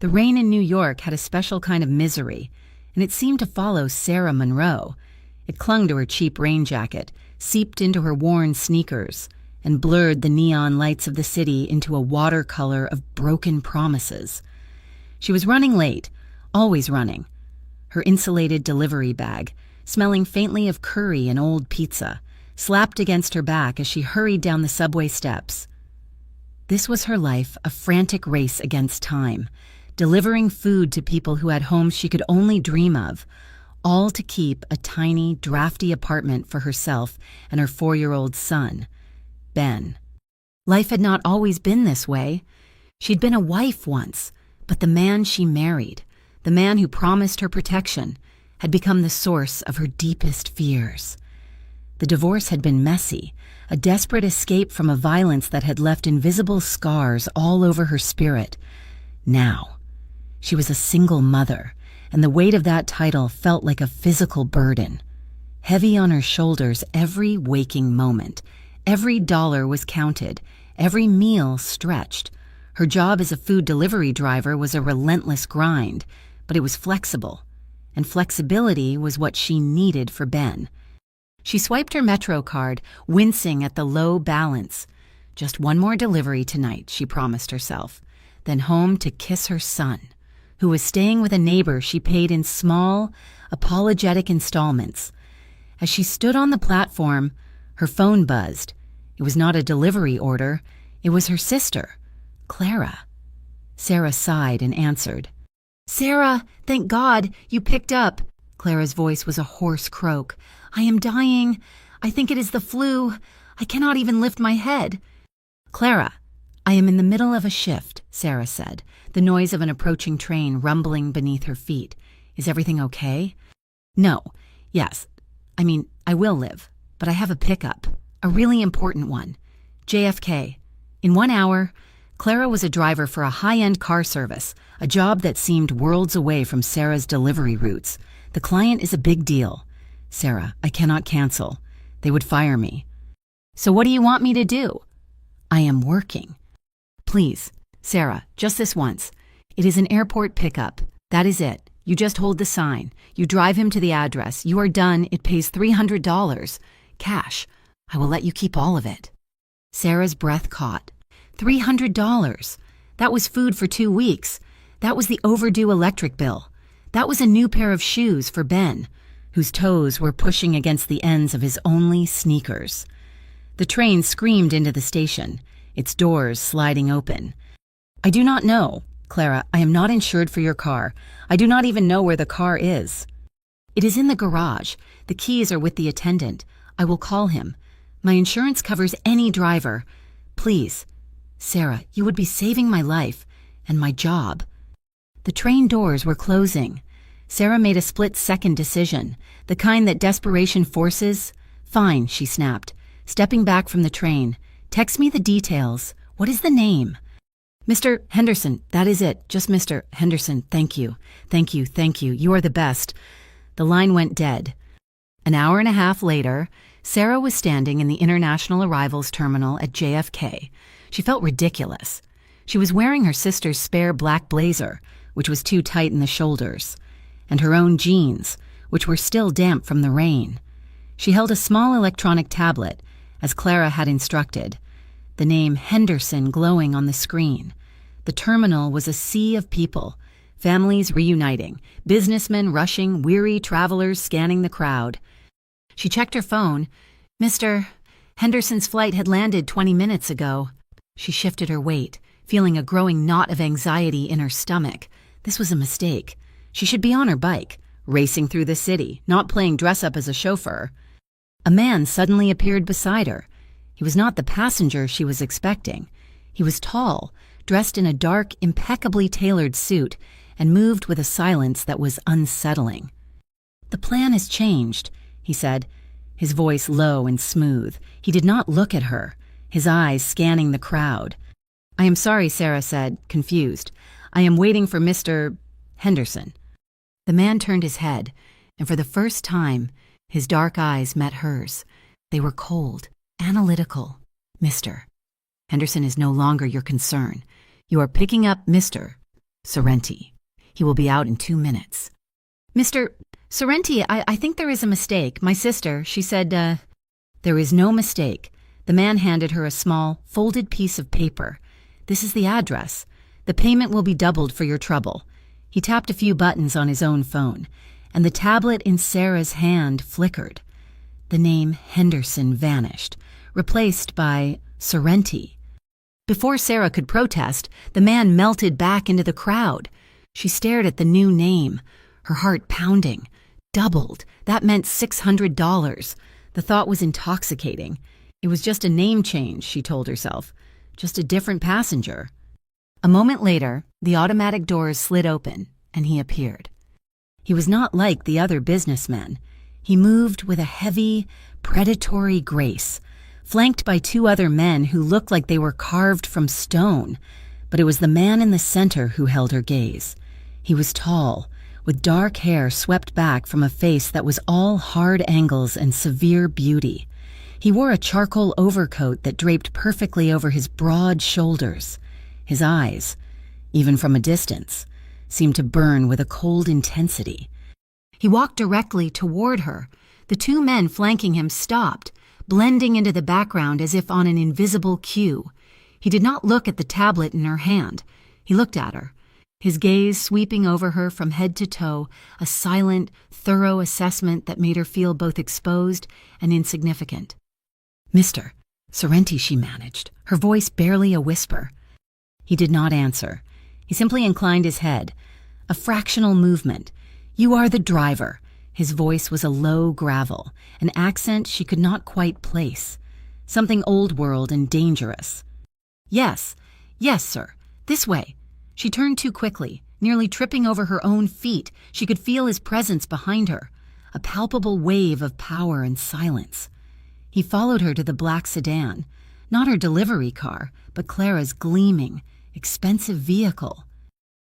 The rain in New York had a special kind of misery, and it seemed to follow Sarah Monroe. It clung to her cheap rain jacket, seeped into her worn sneakers, and blurred the neon lights of the city into a watercolor of broken promises. She was running late, always running. Her insulated delivery bag, smelling faintly of curry and old pizza, slapped against her back as she hurried down the subway steps. This was her life, a frantic race against time, delivering food to people who had homes she could only dream of, all to keep a tiny, drafty apartment for herself and her 4-year-old son, Ben. Life had not always been this way. She'd been a wife once, but the man she married, the man who promised her protection, had become the source of her deepest fears. The divorce had been messy, a desperate escape from a violence that had left invisible scars all over her spirit. Now, she was a single mother, and the weight of that title felt like a physical burden. Heavy on her shoulders every waking moment. Every dollar was counted, every meal stretched. Her job as a food delivery driver was a relentless grind, but it was flexible, and flexibility was what she needed for Ben. She swiped her Metro card, wincing at the low balance. Just one more delivery tonight, she promised herself, then home to kiss her son, who was staying with a neighbor she paid in small, apologetic installments. As she stood on the platform, her phone buzzed. It was not a delivery order. It was her sister, Clara. Sarah sighed and answered. "Sarah, thank God, you picked up." Clara's voice was a hoarse croak. "I am dying. I think it is the flu. I cannot even lift my head." "Clara, I am in the middle of a shift," Sarah said, the noise of an approaching train rumbling beneath her feet. "Is everything okay?" "No. Yes. I will live. But I have a pickup. A really important one. JFK. In 1 hour." Clara was a driver for a high-end car service, a job that seemed worlds away from Sarah's delivery routes. "The client is a big deal." "Sarah, I cannot cancel. They would fire me." "So what do you want me to do?" "I am working." "Please, Sarah, just this once. It is an airport pickup. That is it. You just hold the sign. You drive him to the address. You are done. It pays $300. Cash. I will let you keep all of it." Sarah's breath caught. $300. That was food for 2 weeks. That was the overdue electric bill. That was a new pair of shoes for Ben, whose toes were pushing against the ends of his only sneakers. The train screamed into the station, its doors sliding open. "I do not know. Clara, I am not insured for your car. I do not even know where the car is." "It is in the garage. The keys are with the attendant. I will call him. My insurance covers any driver. Please. Sarah, you would be saving my life and my job." The train doors were closing. Sarah made a split-second decision, the kind that desperation forces. "Fine," she snapped, stepping back from the train. "Text me the details. What is the name?" "Mr. Henderson, that is it. Just Mr. Henderson, thank you. Thank you, thank you. You are the best." The line went dead. An hour and a half later, Sarah was standing in the International Arrivals Terminal at JFK. She felt ridiculous. She was wearing her sister's spare black blazer, which was too tight in the shoulders, and her own jeans, which were still damp from the rain. She held a small electronic tablet, as Clara had instructed, the name Henderson glowing on the screen. The terminal was a sea of people, families reuniting, businessmen rushing, weary travelers scanning the crowd. She checked her phone. "Mr. Henderson's flight had landed 20 minutes ago." She shifted her weight, feeling a growing knot of anxiety in her stomach. This was a mistake. She should be on her bike, racing through the city, not playing dress-up as a chauffeur. A man suddenly appeared beside her. He was not the passenger she was expecting. He was tall, dressed in a dark, impeccably tailored suit, and moved with a silence that was unsettling. "The plan has changed," he said, his voice low and smooth. He did not look at her, his eyes scanning the crowd. "I am sorry," Sarah said, confused. "I am waiting for Mr. Henderson." The man turned his head, and for the first time, his dark eyes met hers. They were cold, analytical. "Mr. Henderson is no longer your concern. You are picking up Mr. Sorrenti. He will be out in 2 minutes. Mr. Sorrenti, I think there is a mistake. My sister, she said, There is no mistake. The man handed her a small, folded piece of paper. This is the address. The payment will be doubled for your trouble. He tapped a few buttons on his own phone, and the tablet in Sarah's hand flickered. The name Henderson vanished, replaced by Sorrenti. Before Sarah could protest, the man melted back into the crowd. She stared at the new name, her heart pounding. Doubled. That meant $600. The thought was intoxicating. It was just a name change, she told herself. Just a different passenger. A moment later, the automatic doors slid open, and he appeared. He was not like the other businessmen. He moved with a heavy, predatory grace, flanked by 2 other men who looked like they were carved from stone. But it was the man in the center who held her gaze. He was tall, with dark hair swept back from a face that was all hard angles and severe beauty. He wore a charcoal overcoat that draped perfectly over his broad shoulders. His eyes, even from a distance, seemed to burn with a cold intensity. He walked directly toward her. The 2 men flanking him stopped, blending into the background as if on an invisible cue. He did not look at the tablet in her hand. He looked at her, his gaze sweeping over her from head to toe, a silent, thorough assessment that made her feel both exposed and insignificant. Mr. Sorrenti, she managed, her voice barely a whisper. He did not answer. He simply inclined his head. A fractional movement. You are the driver. His voice was a low gravel, an accent she could not quite place. Something old world and dangerous. Yes, sir. This way. She turned too quickly, nearly tripping over her own feet. She could feel his presence behind her, a palpable wave of power and silence. He followed her to the black sedan, not her delivery car, but Clara's gleaming, expensive vehicle.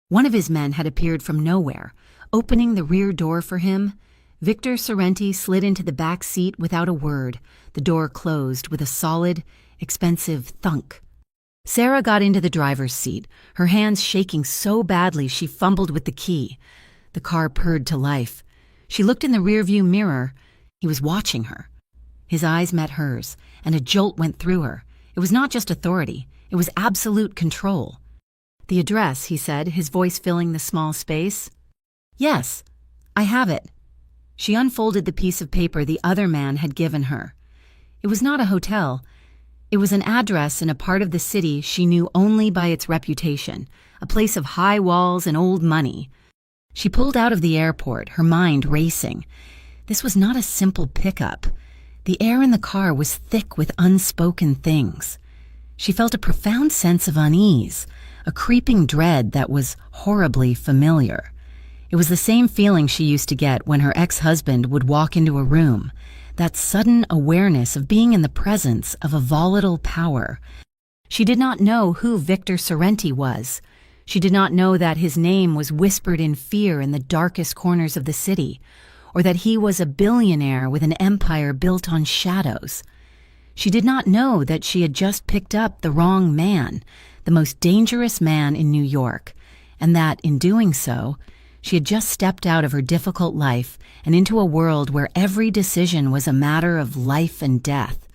One of his men had appeared from nowhere, opening the rear door for him. Victor Sorrenti slid into the back seat without a word. The door closed with a solid, expensive thunk. Sarah got into the driver's seat, her hands shaking so badly she fumbled with the key. The car purred to life. She looked in the rearview mirror. He was watching her. His eyes met hers, and a jolt went through her. It was not just authority. It was absolute control. The address, he said, his voice filling the small space. Yes, I have it. She unfolded the piece of paper the other man had given her. It was not a hotel. It was an address in a part of the city she knew only by its reputation, a place of high walls and old money. She pulled out of the airport, her mind racing. This was not a simple pickup. The air in the car was thick with unspoken things. She felt a profound sense of unease, a creeping dread that was horribly familiar. It was the same feeling she used to get when her ex-husband would walk into a room, that sudden awareness of being in the presence of a volatile power. She did not know who Victor Sorrenti was. She did not know that his name was whispered in fear in the darkest corners of the city, or that he was a billionaire with an empire built on shadows. She did not know that she had just picked up the wrong man, the most dangerous man in New York, and that, in doing so, she had just stepped out of her difficult life and into a world where every decision was a matter of life and death.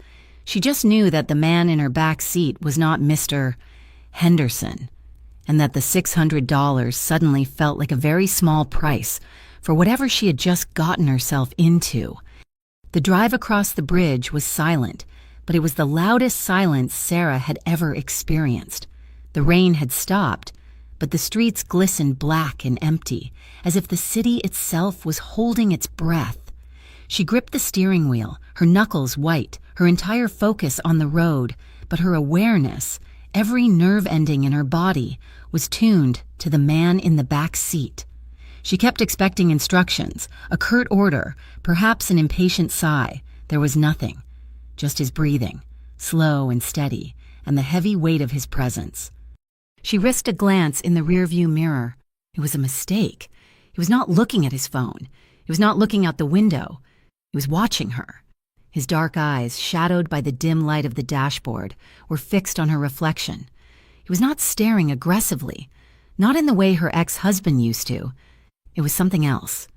She just knew that the man in her back seat was not Mr. Henderson, and that the $600 suddenly felt like a very small price for whatever she had just gotten herself into. The drive across the bridge was silent, but it was the loudest silence Sarah had ever experienced. The rain had stopped, but the streets glistened black and empty, as if the city itself was holding its breath. She gripped the steering wheel, her knuckles white, her entire focus on the road, but her awareness, every nerve ending in her body, was tuned to the man in the back seat. She kept expecting instructions, a curt order, perhaps an impatient sigh. There was nothing, just his breathing, slow and steady, and the heavy weight of his presence. She risked a glance in the rearview mirror. It was a mistake. He was not looking at his phone. He was not looking out the window. He was watching her. His dark eyes, shadowed by the dim light of the dashboard, were fixed on her reflection. He was not staring aggressively. Not in the way her ex-husband used to. It was something else.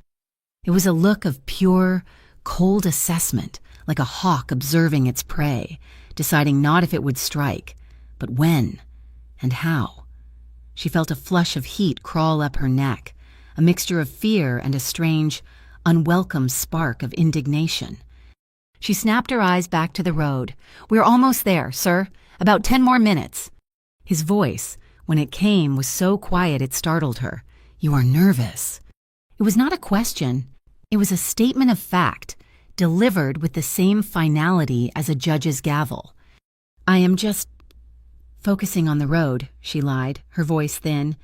It was a look of pure, cold assessment, like a hawk observing its prey, deciding not if it would strike, but when and how. She felt a flush of heat crawl up her neck, a mixture of fear and a strange, unwelcome spark of indignation. She snapped her eyes back to the road. "We're almost there, sir. About 10 more minutes." His voice, when it came, was so quiet it startled her. "You are nervous." It was not a question. It was a statement of fact, delivered with the same finality as a judge's gavel. "I am just focusing on the road," she lied, her voice thin.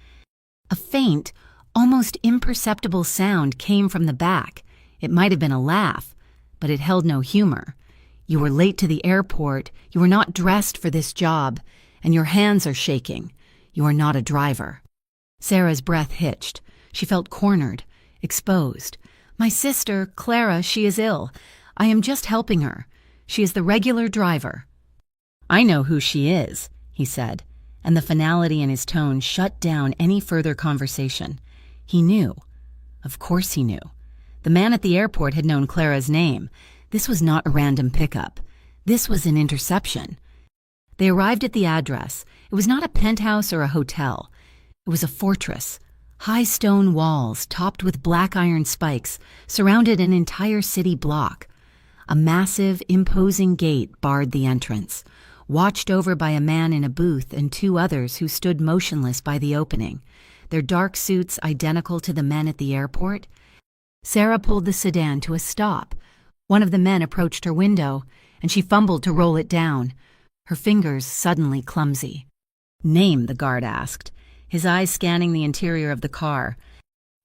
A faint, almost imperceptible sound came from the back. It might have been a laugh, but it held no humor. "You were late to the airport, you were not dressed for this job, and your hands are shaking. You are not a driver." Sarah's breath hitched. She felt cornered, exposed. "My sister, Clara, she is ill. I am just helping her. She is the regular driver." "I know who she is," he said, and the finality in his tone shut down any further conversation. He knew. Of course he knew. The man at the airport had known Clara's name. This was not a random pickup. This was an interception. They arrived at the address. It was not a penthouse or a hotel. It was a fortress. High stone walls, topped with black iron spikes, surrounded an entire city block. A massive, imposing gate barred the entrance, watched over by a man in a booth and 2 others who stood motionless by the opening, their dark suits identical to the men at the airport. Sarah pulled the sedan to a stop. One of the men approached her window, and she fumbled to roll it down, her fingers suddenly clumsy. "Name," the guard asked, his eyes scanning the interior of the car.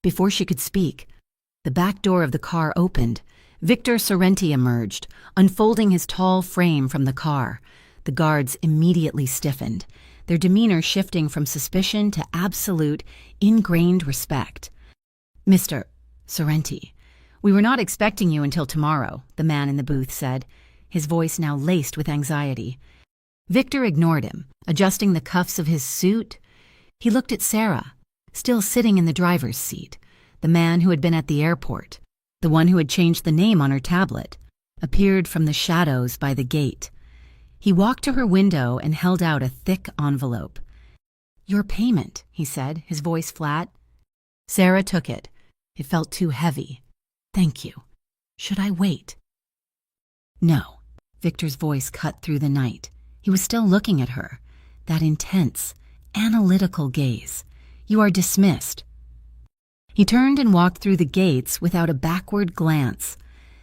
Before she could speak, the back door of the car opened. Victor Sorrenti emerged, unfolding his tall frame from the car. The guards immediately stiffened, their demeanor shifting from suspicion to absolute, ingrained respect. "Mr. Sorrenti, we were not expecting you until tomorrow," the man in the booth said, his voice now laced with anxiety. Victor ignored him, adjusting the cuffs of his suit. He looked at Sarah, still sitting in the driver's seat, the man who had been at the airport, the one who had changed the name on her tablet, appeared from the shadows by the gate. He walked to her window and held out a thick envelope. "Your payment," he said, his voice flat. Sarah took it. It felt too heavy. "Thank you. Should I wait?" "No." Victor's voice cut through the night. He was still looking at her, that intense, analytical gaze. "You are dismissed." He turned and walked through the gates without a backward glance.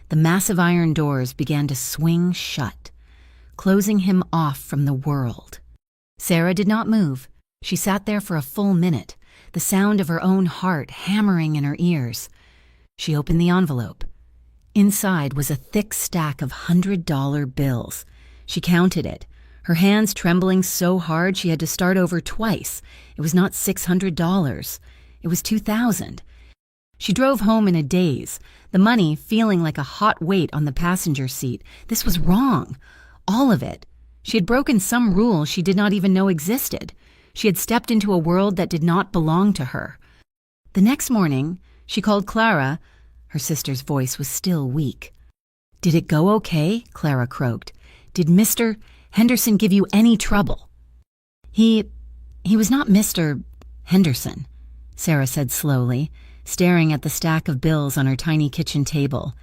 The massive iron doors began to swing shut, closing him off from the world. Sarah did not move. She sat there for a full minute, the sound of her own heart hammering in her ears. She opened the envelope. Inside was a thick stack of $100 bills. She counted it, her hands trembling so hard she had to start over twice. It was not $600. It was $2,000. She drove home in a daze, the money feeling like a hot weight on the passenger seat. This was wrong. All of it. She had broken some rule she did not even know existed. She had stepped into a world that did not belong to her. The next morning, she called Clara. Her sister's voice was still weak. "Did it go okay?" Clara croaked. "Did Mr. Henderson give you any trouble?" He was not Mr. Henderson," Sarah said slowly, staring at the stack of bills on her tiny kitchen table.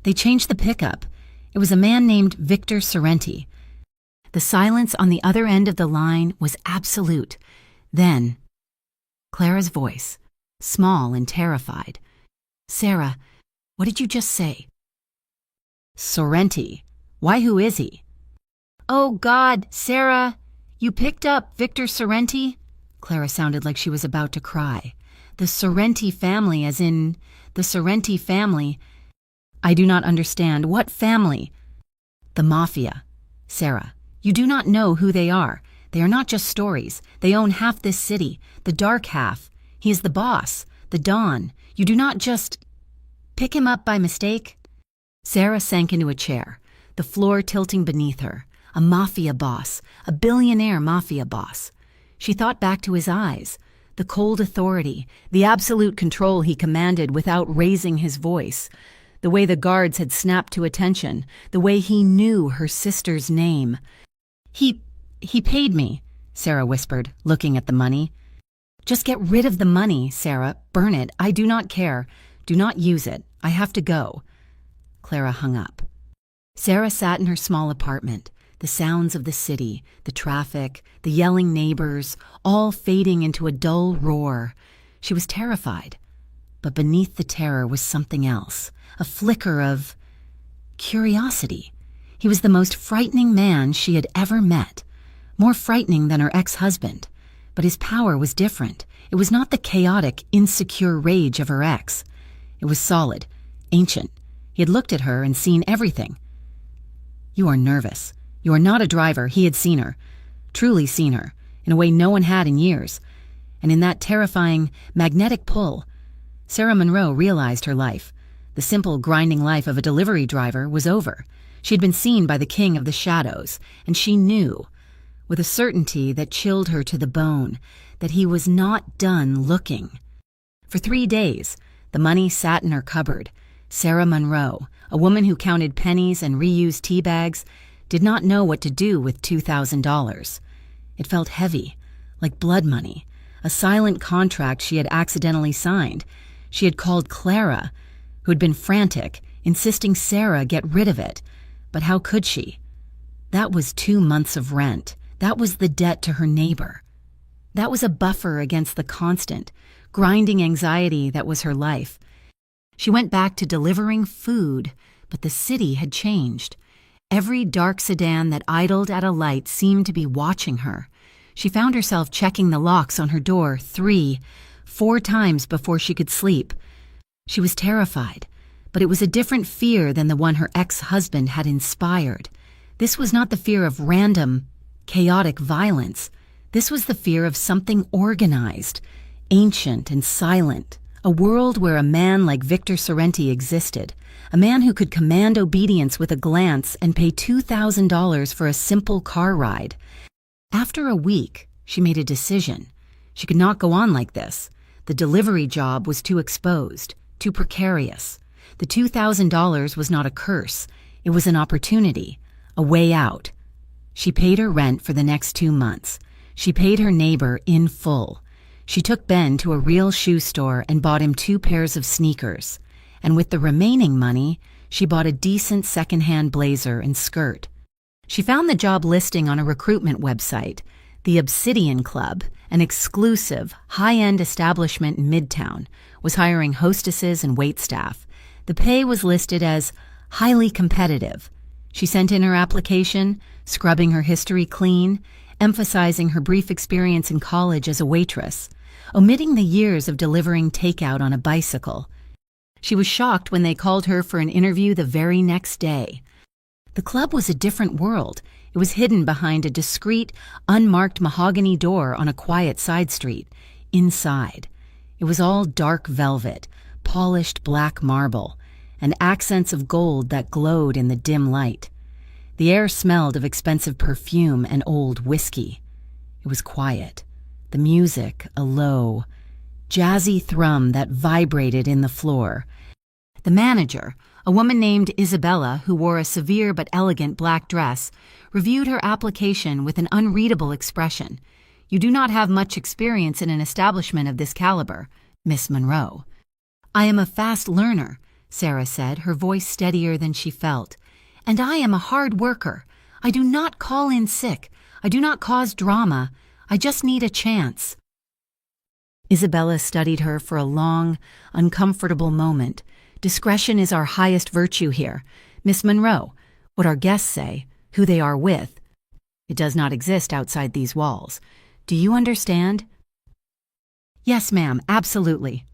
"They changed the pickup. It was a man named Victor Sorrenti." The silence on the other end of the line was absolute. Then, Clara's voice, small and terrified. "Sarah, what did you just say?" "Sorrenti. Why, who is he?" "Oh, God, Sarah, you picked up Victor Sorrenti?" Clara sounded like she was about to cry. "The Sorrenti family, as in the Sorrenti family." "I do not understand. What family?" "The Mafia. Sarah, you do not know who they are. They are not just stories. They own half this city, the dark half. He is the boss, the Don. You do not just pick him up by mistake." Sarah sank into a chair, the floor tilting beneath her. A mafia boss, a billionaire mafia boss. She thought back to his eyes, the cold authority, the absolute control he commanded without raising his voice, the way the guards had snapped to attention, the way he knew her sister's name. He paid me, Sarah whispered, looking at the money. Just get rid of the money, Sarah. Burn it. I do not care. Do not use it. I have to go. Clara hung up. Sarah sat in her small apartment, the sounds of the city, the traffic, the yelling neighbors, all fading into a dull roar. She was terrified. But beneath the terror was something else, a flicker of curiosity. He was the most frightening man she had ever met, more frightening than her ex-husband. But his power was different. It was not the chaotic, insecure rage of her ex. It was solid, ancient. He had looked at her and seen everything. You are nervous. You are not a driver. He had seen her, truly seen her, in a way no one had in years. And in that terrifying, magnetic pull, Sarah Monroe realized her life. The simple, grinding life of a delivery driver was over. She had been seen by the king of the shadows, and she knew, with a certainty that chilled her to the bone, that he was not done looking. For 3 days, the money sat in her cupboard. Sarah Monroe, a woman who counted pennies and reused tea bags, did not know what to do with $2,000. It felt heavy, like blood money, a silent contract she had accidentally signed. She had called Clara, who had been frantic, insisting Sarah get rid of it. But how could she? That was 2 months of rent. That was the debt to her neighbor. That was a buffer against the constant, grinding anxiety that was her life. She went back to delivering food, but the city had changed. Every dark sedan that idled at a light seemed to be watching her. She found herself checking the locks on her door 3, 4 times before she could sleep. She was terrified, but it was a different fear than the one her ex-husband had inspired. This was not the fear of random, chaotic violence. This was the fear of something organized, ancient and silent, a world where a man like Victor Sorrenti existed, a man who could command obedience with a glance and pay $2,000 for a simple car ride. After a week, she made a decision. She could not go on like this. The delivery job was too exposed, too precarious. The $2,000 was not a curse. It was an opportunity, a way out. She paid her rent for the next 2 months. She paid her neighbor in full. She took Ben to a real shoe store and bought him 2 pairs of sneakers. And with the remaining money, she bought a decent second-hand blazer and skirt. She found the job listing on a recruitment website. The Obsidian Club, an exclusive, high-end establishment in Midtown, was hiring hostesses and waitstaff. The pay was listed as highly competitive. She sent in her application, scrubbing her history clean, emphasizing her brief experience in college as a waitress, omitting the years of delivering takeout on a bicycle. She was shocked when they called her for an interview the very next day. The club was a different world. It was hidden behind a discreet, unmarked mahogany door on a quiet side street. Inside, it was all dark velvet, polished black marble, and accents of gold that glowed in the dim light. The air smelled of expensive perfume and old whiskey. It was quiet. The music, a low, jazzy thrum that vibrated in the floor. The manager, a woman named Isabella who wore a severe but elegant black dress, reviewed her application with an unreadable expression. "You do not have much experience in an establishment of this caliber, Miss Monroe." "I am a fast learner," Sarah said, her voice steadier than she felt. "And I am a hard worker. I do not call in sick. I do not cause drama. I just need a chance." Isabella studied her for a long, uncomfortable moment. "Discretion is our highest virtue here. Miss Monroe, what our guests say, who they are with, it does not exist outside these walls. Do you understand?" "Yes, ma'am, absolutely."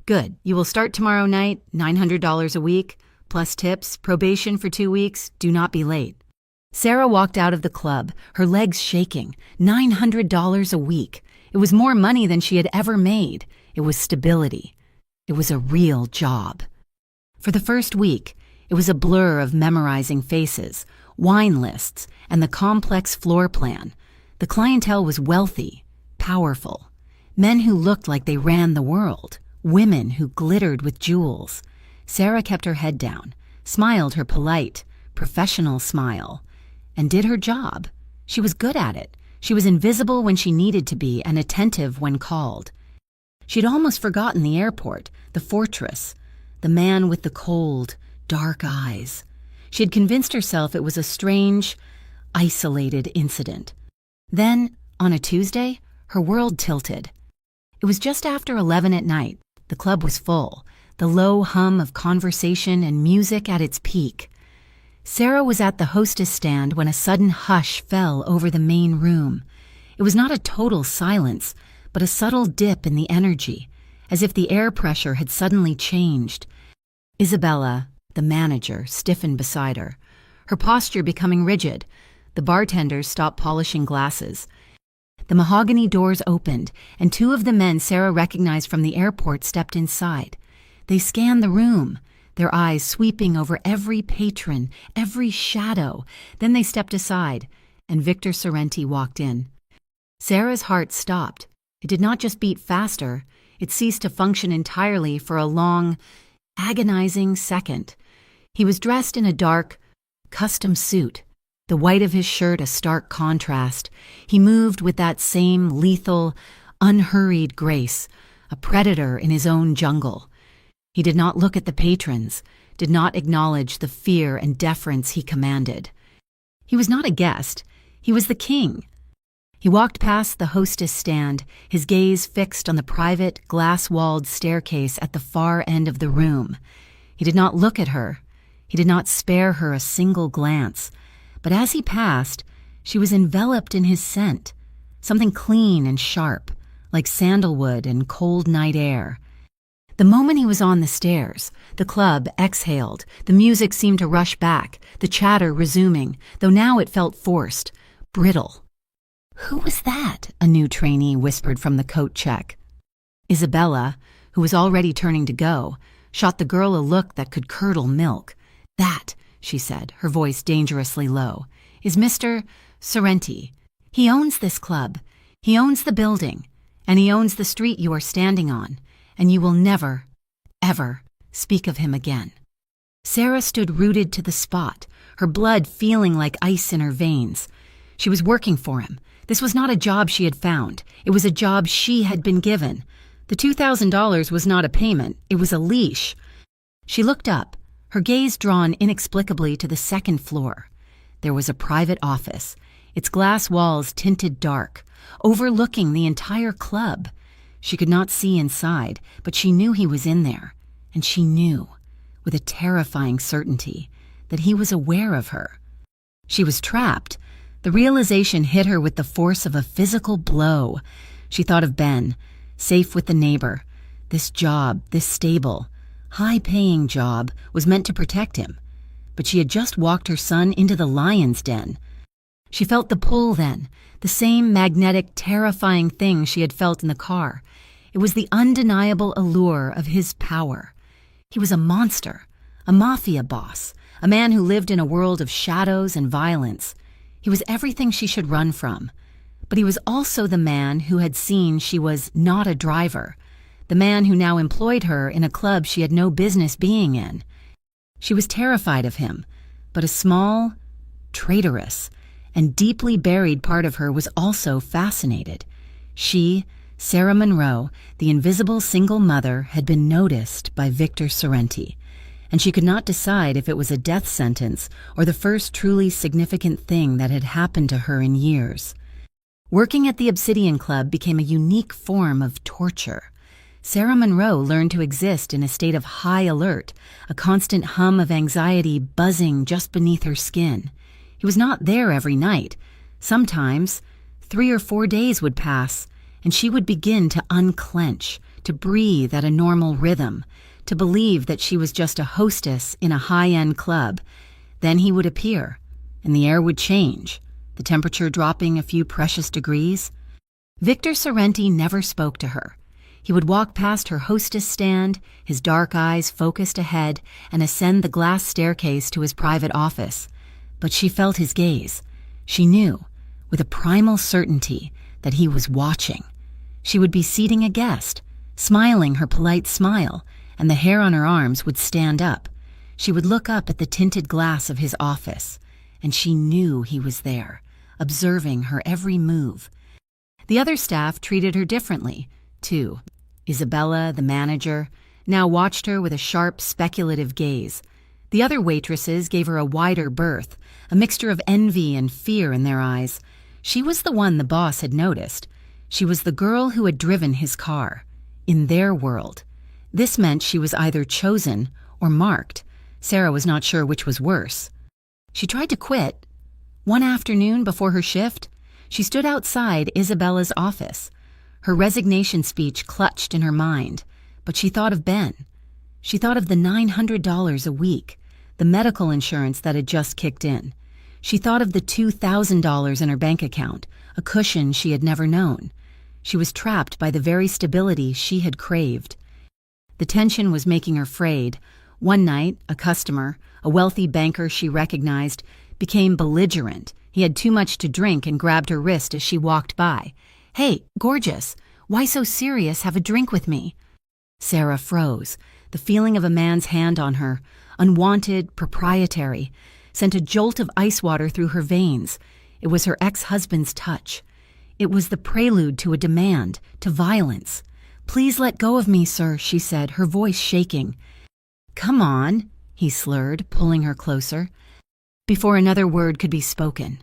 "Good. You will start tomorrow night, $900 a week, plus tips, probation for 2 weeks. Do not be late." Sarah walked out of the club, her legs shaking. $900 a week. It was more money than she had ever made. It was stability. It was a real job. For the first week, it was a blur of memorizing faces, wine lists, and the complex floor plan. The clientele was wealthy, powerful. Men who looked like they ran the world, women who glittered with jewels. Sarah kept her head down, smiled her polite, professional smile, and did her job. She was good at it. She was invisible when she needed to be and attentive when called. She'd almost forgotten the airport, the fortress, the man with the cold, dark eyes. She had convinced herself it was a strange, isolated incident. Then, on a Tuesday, her world tilted. It was just after 11 at night. The club was full, the low hum of conversation and music at its peak. Sarah was at the hostess stand when a sudden hush fell over the main room. It was not a total silence, but a subtle dip in the energy, as if the air pressure had suddenly changed. Isabella, the manager, stiffened beside her, her posture becoming rigid. The bartenders stopped polishing glasses. The mahogany doors opened, and two of the men Sarah recognized from the airport stepped inside. They scanned the room, their eyes sweeping over every patron, every shadow. Then they stepped aside, and Victor Sorrenti walked in. Sarah's heart stopped. It did not just beat faster, it ceased to function entirely for a long, agonizing second. He was dressed in a dark, custom suit, the white of his shirt a stark contrast. He moved with that same lethal, unhurried grace, a predator in his own jungle. He did not look at the patrons, did not acknowledge the fear and deference he commanded. He was not a guest, he was the king. He walked past the hostess stand, his gaze fixed on the private, glass-walled staircase at the far end of the room. He did not look at her. He did not spare her a single glance. But as he passed, she was enveloped in his scent, something clean and sharp, like sandalwood and cold night air. The moment he was on the stairs, the club exhaled, the music seemed to rush back, the chatter resuming, though now it felt forced, brittle. "Who was that?" a new trainee whispered from the coat check. Isabella, who was already turning to go, shot the girl a look that could curdle milk. "That," she said, her voice dangerously low, "is Mr. Sorrenti. He owns this club. He owns the building. And he owns the street you are standing on. And you will never, ever speak of him again." Sarah stood rooted to the spot, her blood feeling like ice in her veins. She was working for him. This was not a job she had found. It was a job she had been given. The $2,000 was not a payment. It was a leash. She looked up, her gaze drawn inexplicably to the second floor. There was a private office, its glass walls tinted dark, overlooking the entire club. She could not see inside, but she knew he was in there, and she knew, with a terrifying certainty, that he was aware of her. She was trapped. The realization hit her with the force of a physical blow. She thought of Ben, safe with the neighbor. This job, this stable, high-paying job, was meant to protect him. But she had just walked her son into the lion's den. She felt the pull then, the same magnetic, terrifying thing she had felt in the car. It was the undeniable allure of his power. He was a monster, a mafia boss, a man who lived in a world of shadows and violence. He was everything she should run from. But he was also the man who had seen she was not a driver, the man who now employed her in a club she had no business being in. She was terrified of him, but a small, traitorous, and deeply buried part of her was also fascinated. She, Sarah Monroe, the invisible single mother, had been noticed by Victor Sorrenti, and she could not decide if it was a death sentence or the first truly significant thing that had happened to her in years. Working at the Obsidian Club became a unique form of torture. Sarah Monroe learned to exist in a state of high alert, a constant hum of anxiety buzzing just beneath her skin. He was not there every night. Sometimes 3 or 4 days would pass, and she would begin to unclench, to breathe at a normal rhythm, to believe that she was just a hostess in a high-end club. Then he would appear, and the air would change, the temperature dropping a few precious degrees. Victor Sorrenti never spoke to her. He would walk past her hostess stand, his dark eyes focused ahead, and ascend the glass staircase to his private office. But she felt his gaze. She knew, with a primal certainty, that he was watching. She would be seating a guest, smiling her polite smile, and the hair on her arms would stand up. She would look up at the tinted glass of his office, and she knew he was there, observing her every move. The other staff treated her differently, too. Isabella, the manager, now watched her with a sharp, speculative gaze. The other waitresses gave her a wider berth, a mixture of envy and fear in their eyes. She was the one the boss had noticed. She was the girl who had driven his car. In their world. This meant she was either chosen or marked. Sarah was not sure which was worse. She tried to quit. One afternoon before her shift, she stood outside Isabella's office. Her resignation speech clutched in her mind, but she thought of Ben. She thought of the $900 a week, the medical insurance that had just kicked in. She thought of the $2,000 in her bank account, a cushion she had never known. She was trapped by the very stability she had craved. The tension was making her afraid. One night, a customer, a wealthy banker she recognized, became belligerent. He had too much to drink and grabbed her wrist as she walked by. "Hey, gorgeous, why so serious? Have a drink with me." Sarah froze. The feeling of a man's hand on her, unwanted, proprietary, sent a jolt of ice water through her veins. It was her ex-husband's touch. It was the prelude to a demand, to violence. "Please let go of me, sir," she said, her voice shaking. "Come on," he slurred, pulling her closer. Before another word could be spoken,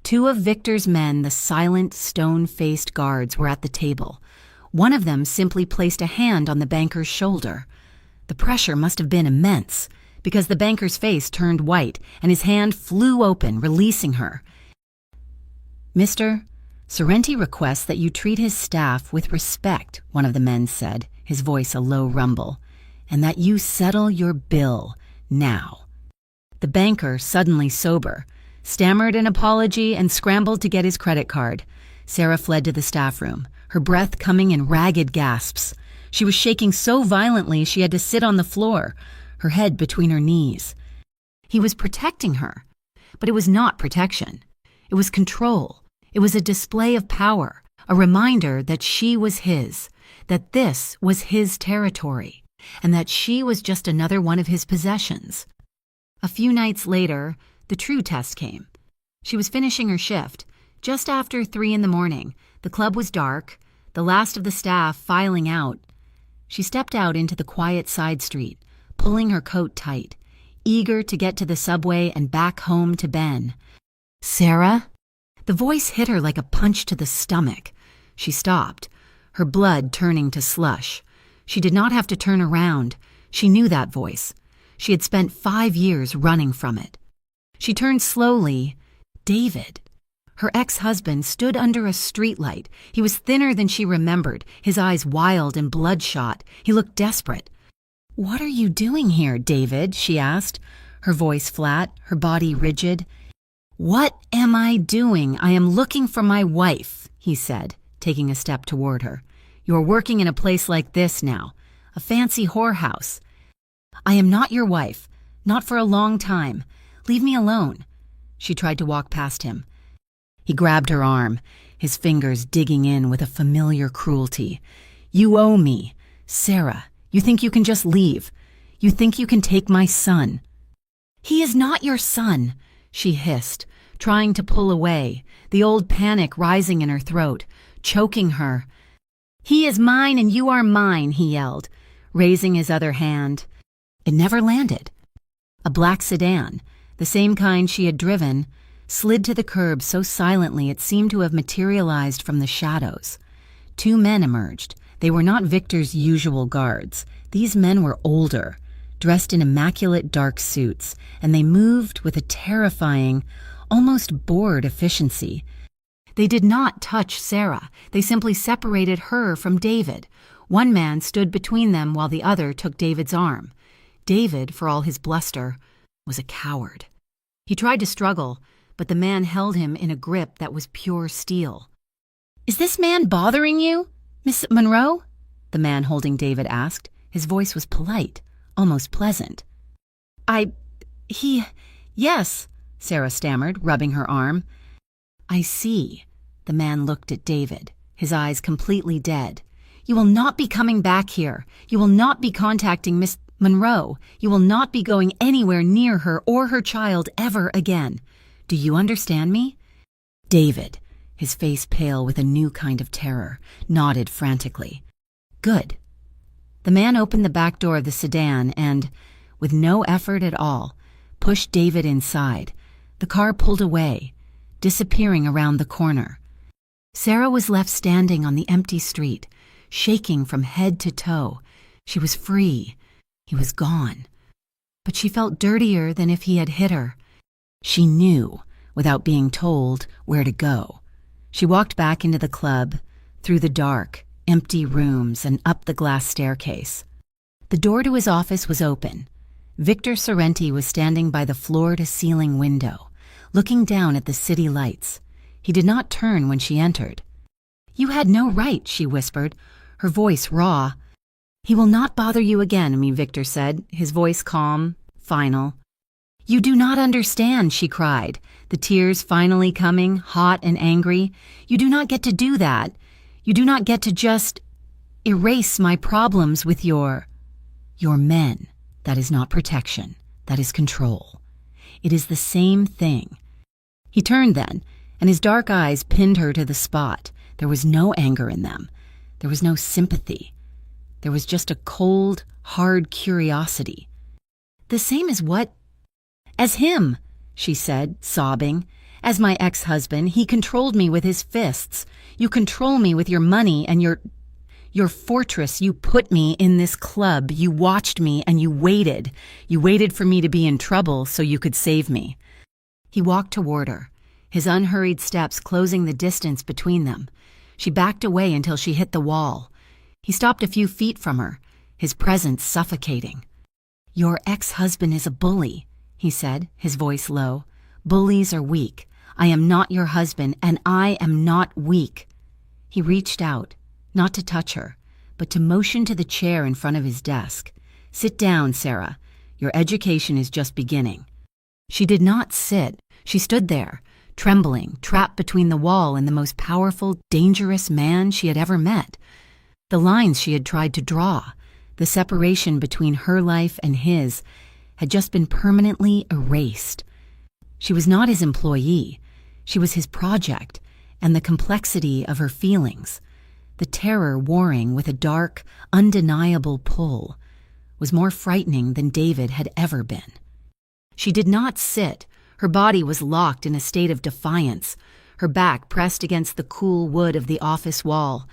two of Victor's men, the silent, stone-faced guards, were at the table. One of them simply placed a hand on the banker's shoulder. The pressure must have been immense, because the banker's face turned white and his hand flew open, releasing her. "Mister, Sorrenti requests that you treat his staff with respect," one of the men said, his voice a low rumble, "and that you settle your bill now." The banker, suddenly sober, stammered an apology and scrambled to get his credit card. Sarah fled to the staff room, her breath coming in ragged gasps. She was shaking so violently she had to sit on the floor, her head between her knees. He was protecting her, but it was not protection. It was control. It was a display of power, a reminder that she was his, that this was his territory, and that she was just another one of his possessions. A few nights later, the true test came. She was finishing her shift, just after 3 a.m. The club was dark, the last of the staff filing out. She stepped out into the quiet side street, pulling her coat tight, eager to get to the subway and back home to Ben. "Sarah?" The voice hit her like a punch to the stomach. She stopped, her blood turning to slush. She did not have to turn around. She knew that voice. She had spent 5 years running from it. She turned slowly. David. Her ex-husband stood under a streetlight. He was thinner than she remembered, his eyes wild and bloodshot. He looked desperate. "What are you doing here, David?" she asked, her voice flat, her body rigid. "What am I doing? I am looking for my wife," he said, taking a step toward her. "You're working in a place like this now, a fancy whorehouse. I am not your wife, not for a long time. Leave me alone." She tried to walk past him. He grabbed her arm, his fingers digging in with a familiar cruelty. "You owe me. Sarah, you think you can just leave. You think you can take my son." "He is not your son," she hissed, trying to pull away, the old panic rising in her throat, choking her. "He is mine and you are mine," he yelled, raising his other hand. It never landed. A black sedan, the same kind she had driven, slid to the curb so silently it seemed to have materialized from the shadows. 2 men emerged. They were not Victor's usual guards. These men were older, dressed in immaculate dark suits, and they moved with a terrifying, almost bored efficiency. They did not touch Sarah. They simply separated her from David. One man stood between them while the other took David's arm. David, for all his bluster, was a coward. He tried to struggle, but the man held him in a grip that was pure steel. "Is this man bothering you, Miss Monroe?" the man holding David asked. His voice was polite, almost pleasant. Yes," Sarah stammered, rubbing her arm. "I see." The man looked at David. his eyes completely dead. "You will not be coming back here. You will not be contacting Miss Monroe. You will not be going anywhere near her or her child ever again. Do you understand me?" David, his face pale with a new kind of terror, nodded frantically. "Good." The man opened the back door of the sedan and, with no effort at all, pushed David inside. The car pulled away, disappearing around the corner. Sarah was left standing on the empty street, shaking from head to toe. She was free. He was gone. But she felt dirtier than if he had hit her. She knew, without being told, where to go. She walked back into the club, through the dark, empty rooms and up the glass staircase. The door to his office was open. Victor Sorrenti was standing by the floor-to-ceiling window, looking down at the city lights. He did not turn when she entered. "You had no right," she whispered, her voice raw. "He will not bother you again," Victor said, his voice calm, final. "You do not understand," she cried, the tears finally coming, hot and angry. "You do not get to do that. You do not get to just erase my problems with your men. That is not protection. That is control. It is the same thing." He turned then, and his dark eyes pinned her to the spot. There was no anger in them. There was no sympathy. There was just a cold, hard curiosity. "The same as what?" "As him," she said, sobbing. "As my ex-husband, he controlled me with his fists. You control me with your money and your fortress. You put me in this club. You watched me and you waited. You waited for me to be in trouble so you could save me." He walked toward her, his unhurried steps closing the distance between them. She backed away until she hit the wall. He stopped a few feet from her, his presence suffocating. "Your ex-husband is a bully," he said, his voice low. "Bullies are weak. I am not your husband, and I am not weak." He reached out, not to touch her, but to motion to the chair in front of his desk. "Sit down, Sarah. Your education is just beginning." She did not sit. She stood there, trembling, trapped between the wall and the most powerful, dangerous man she had ever met. The lines she had tried to draw, the separation between her life and his, had just been permanently erased. She was not his employee. She was his project, and the complexity of her feelings, the terror warring with a dark, undeniable pull, was more frightening than David had ever been. She did not sit. Her body was locked in a state of defiance, her back pressed against the cool wood of the office wall.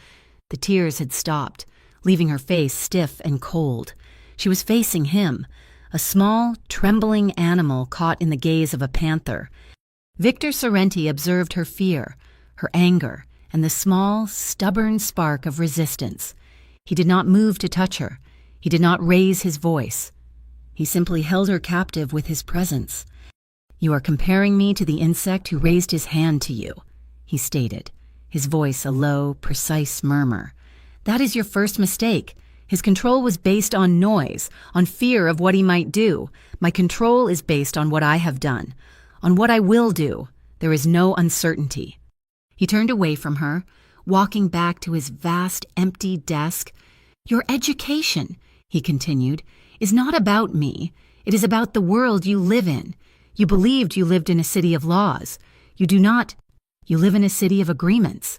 The tears had stopped, leaving her face stiff and cold. She was facing him, a small, trembling animal caught in the gaze of a panther. Victor Sorrenti observed her fear, her anger, and the small, stubborn spark of resistance. He did not move to touch her. He did not raise his voice. He simply held her captive with his presence. "You are comparing me to the insect who raised his hand to you," he stated, his voice a low, precise murmur. "That is your first mistake. His control was based on noise, on fear of what he might do. My control is based on what I have done, on what I will do. There is no uncertainty." He turned away from her, walking back to his vast, empty desk. "Your education," he continued, "is not about me. It is about the world you live in. You believed you lived in a city of laws. You do not. You live in a city of agreements."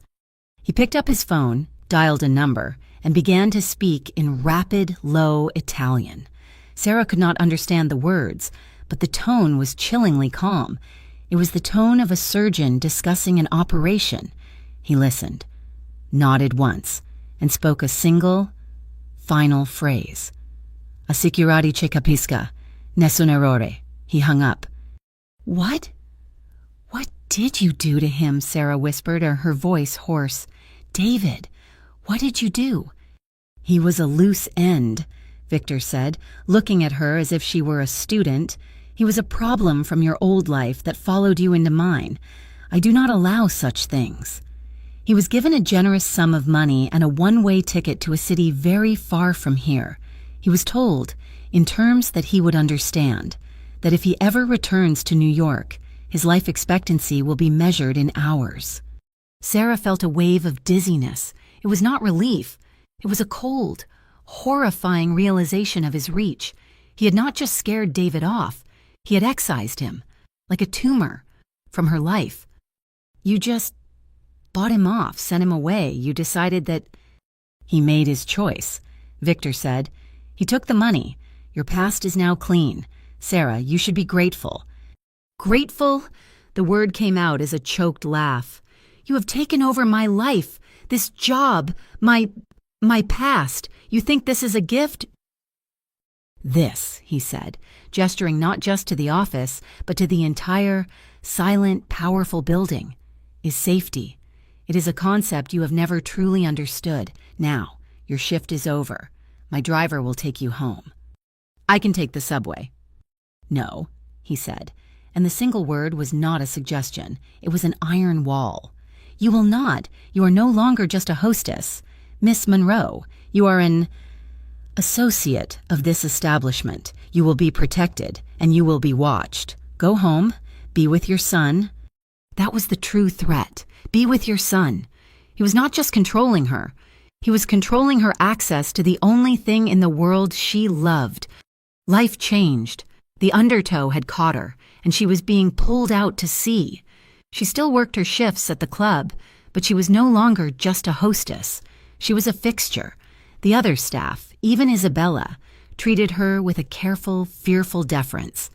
He picked up his phone, dialed a number, and began to speak in rapid, low Italian. Sarah could not understand the words, but the tone was chillingly calm. It was the tone of a surgeon discussing an operation. He listened, nodded once, and spoke a single, final phrase. "Assicurati che capisca. Nessun errore." He hung up. "What? What did you do to him?" Sarah whispered, her voice hoarse. "David, what did you do?" "He was a loose end," Victor said, looking at her as if she were a student. "He was a problem from your old life that followed you into mine. I do not allow such things." He was given a generous sum of money and a one-way ticket to a city very far from here. He was told, in terms that he would understand, that if he ever returns to New York, his life expectancy will be measured in hours. Sarah felt a wave of dizziness. It was not relief. It was a cold, horrifying realization of his reach. He had not just scared David off, he had excised him, like a tumor, from her life. You just bought him off, sent him away. You decided that he made his choice, Victor said. He took the money. Your past is now clean. Sarah, you should be grateful. Grateful? The word came out as a choked laugh. You have taken over my life, this job, my past. You think this is a gift? This, he said, gesturing not just to the office, but to the entire, silent, powerful building, is safety. It is a concept you have never truly understood. Now, your shift is over. My driver will take you home. I can take the subway. No, he said, and the single word was not a suggestion. It was an iron wall. You will not. You are no longer just a hostess. Miss Monroe, you are an associate of this establishment. You will be protected, and you will be watched. Go home. Be with your son. That was the true threat. Be with your son. He was not just controlling her. He was controlling her access to the only thing in the world she loved. Life changed. The undertow had caught her, and she was being pulled out to sea. She still worked her shifts at the club, but she was no longer just a hostess. She was a fixture. The other staff, even Isabella, treated her with a careful, fearful deference.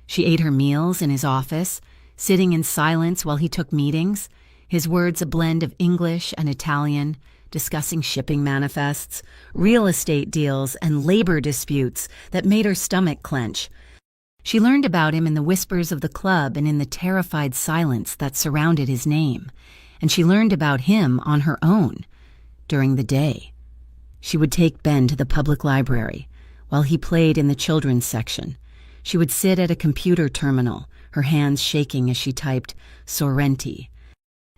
She ate her meals in his office, sitting in silence while he took meetings, his words a blend of English and Italian, discussing shipping manifests, real estate deals, and labor disputes that made her stomach clench. She learned about him in the whispers of the club and in the terrified silence that surrounded his name, and she learned about him on her own, during the day. She would take Ben to the public library, while he played in the children's section. She would sit at a computer terminal, her hands shaking as she typed Sorrenti.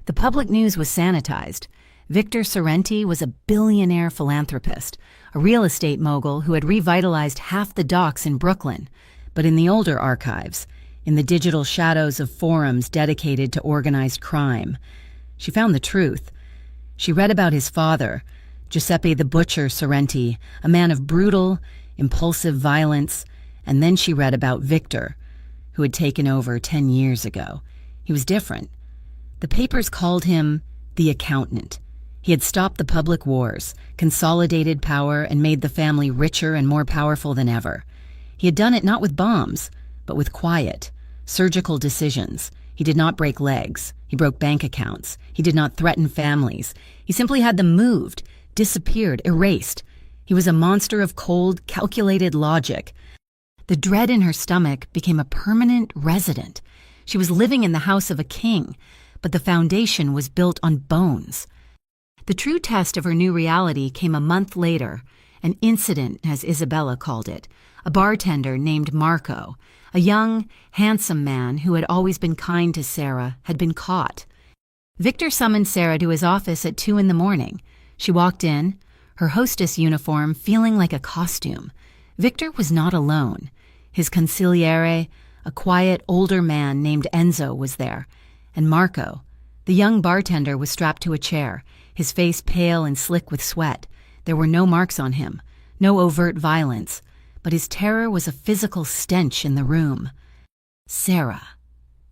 The public news was sanitized. Victor Sorrenti was a billionaire philanthropist, a real estate mogul who had revitalized half the docks in Brooklyn. But in the older archives, in the digital shadows of forums dedicated to organized crime, she found the truth. She read about his father, Giuseppe the Butcher Sorrenti, a man of brutal, impulsive violence, and then she read about Victor, who had taken over 10 years ago. He was different. The papers called him the accountant. He had stopped the public wars, consolidated power, and made the family richer and more powerful than ever. He had done it not with bombs, but with quiet, surgical decisions. He did not break legs. He broke bank accounts. He did not threaten families. He simply had them moved, disappeared, erased. He was a monster of cold, calculated logic. The dread in her stomach became a permanent resident. She was living in the house of a king, but the foundation was built on bones. The true test of her new reality came a month later, an incident, as Isabella called it. A bartender named Marco, a young, handsome man who had always been kind to Sarah, had been caught. Victor summoned Sarah to his office at 2 a.m. She walked in, her hostess uniform feeling like a costume. Victor was not alone. His consigliere, a quiet, older man named Enzo, was there, and Marco, the young bartender, was strapped to a chair, his face pale and slick with sweat. There were no marks on him, no overt violence, but his terror was a physical stench in the room. "Sarah,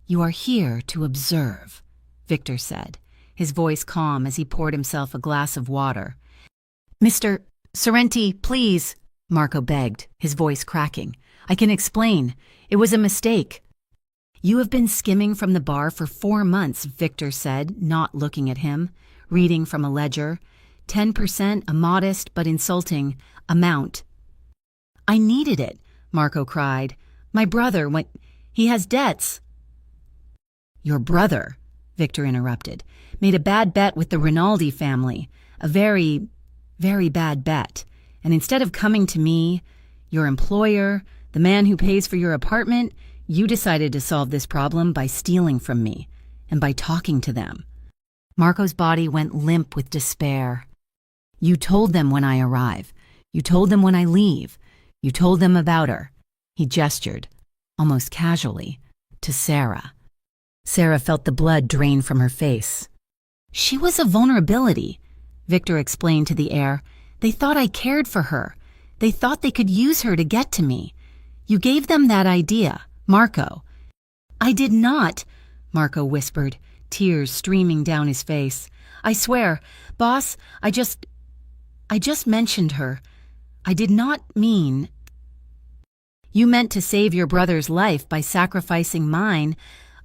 you are here to observe," Victor said, his voice calm as he poured himself a glass of water. "Mr. Sorrenti, please," Marco begged, his voice cracking. "I can explain. It was a mistake." "You have been skimming from the bar for 4 months," Victor said, not looking at him, reading from a ledger. 10%, a modest but insulting amount. "I needed it," Marco cried. "My brother, he has debts." "Your brother," Victor interrupted, "made a bad bet with the Rinaldi family, a very, very bad bet. And instead of coming to me, your employer, the man who pays for your apartment, you decided to solve this problem by stealing from me and by talking to them." Marco's body went limp with despair. "You told them when I arrive. You told them when I leave. You told them about her." He gestured, almost casually, to Sarah. Sarah felt the blood drain from her face. She was a vulnerability, Victor explained to the heir. They thought I cared for her. They thought they could use her to get to me. You gave them that idea, Marco. I did not, Marco whispered, tears streaming down his face. I swear, boss, I just mentioned her. I did not mean... You meant to save your brother's life by sacrificing mine.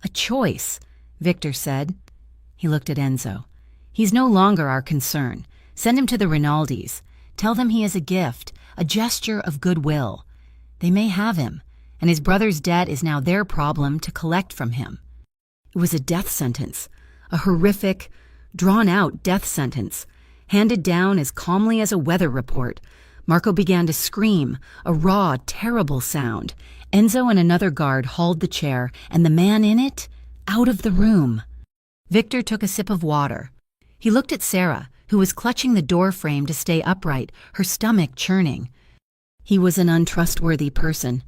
A choice, Victor said. He looked at Enzo. He's no longer our concern. Send him to the Rinaldis. Tell them he is a gift, a gesture of goodwill. They may have him, and his brother's debt is now their problem to collect from him. It was a death sentence, a horrific, drawn-out death sentence, handed down as calmly as a weather report. Marco began to scream, a raw, terrible sound. Enzo and another guard hauled the chair, and the man in it, out of the room. Victor took a sip of water. He looked at Sarah, who was clutching the door frame to stay upright, her stomach churning. He was an untrustworthy person.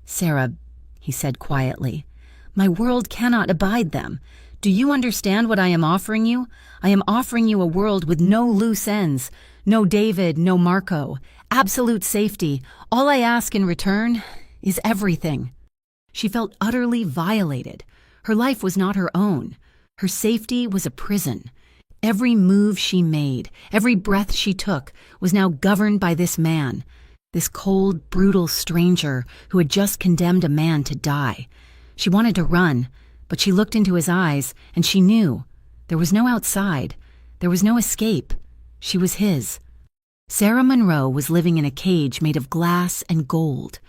Sarah, he said quietly, my world cannot abide them. Do you understand what I am offering you? I am offering you a world with no loose ends. No David, no Marco. Absolute safety. All I ask in return is everything. She felt utterly violated. Her life was not her own. Her safety was a prison. Every move she made, every breath she took, was now governed by this man, this cold, brutal stranger who had just condemned a man to die. She wanted to run, but she looked into his eyes, and she knew. There was no outside. There was no escape. She was his. Sarah Monroe was living in a cage made of glass and gold.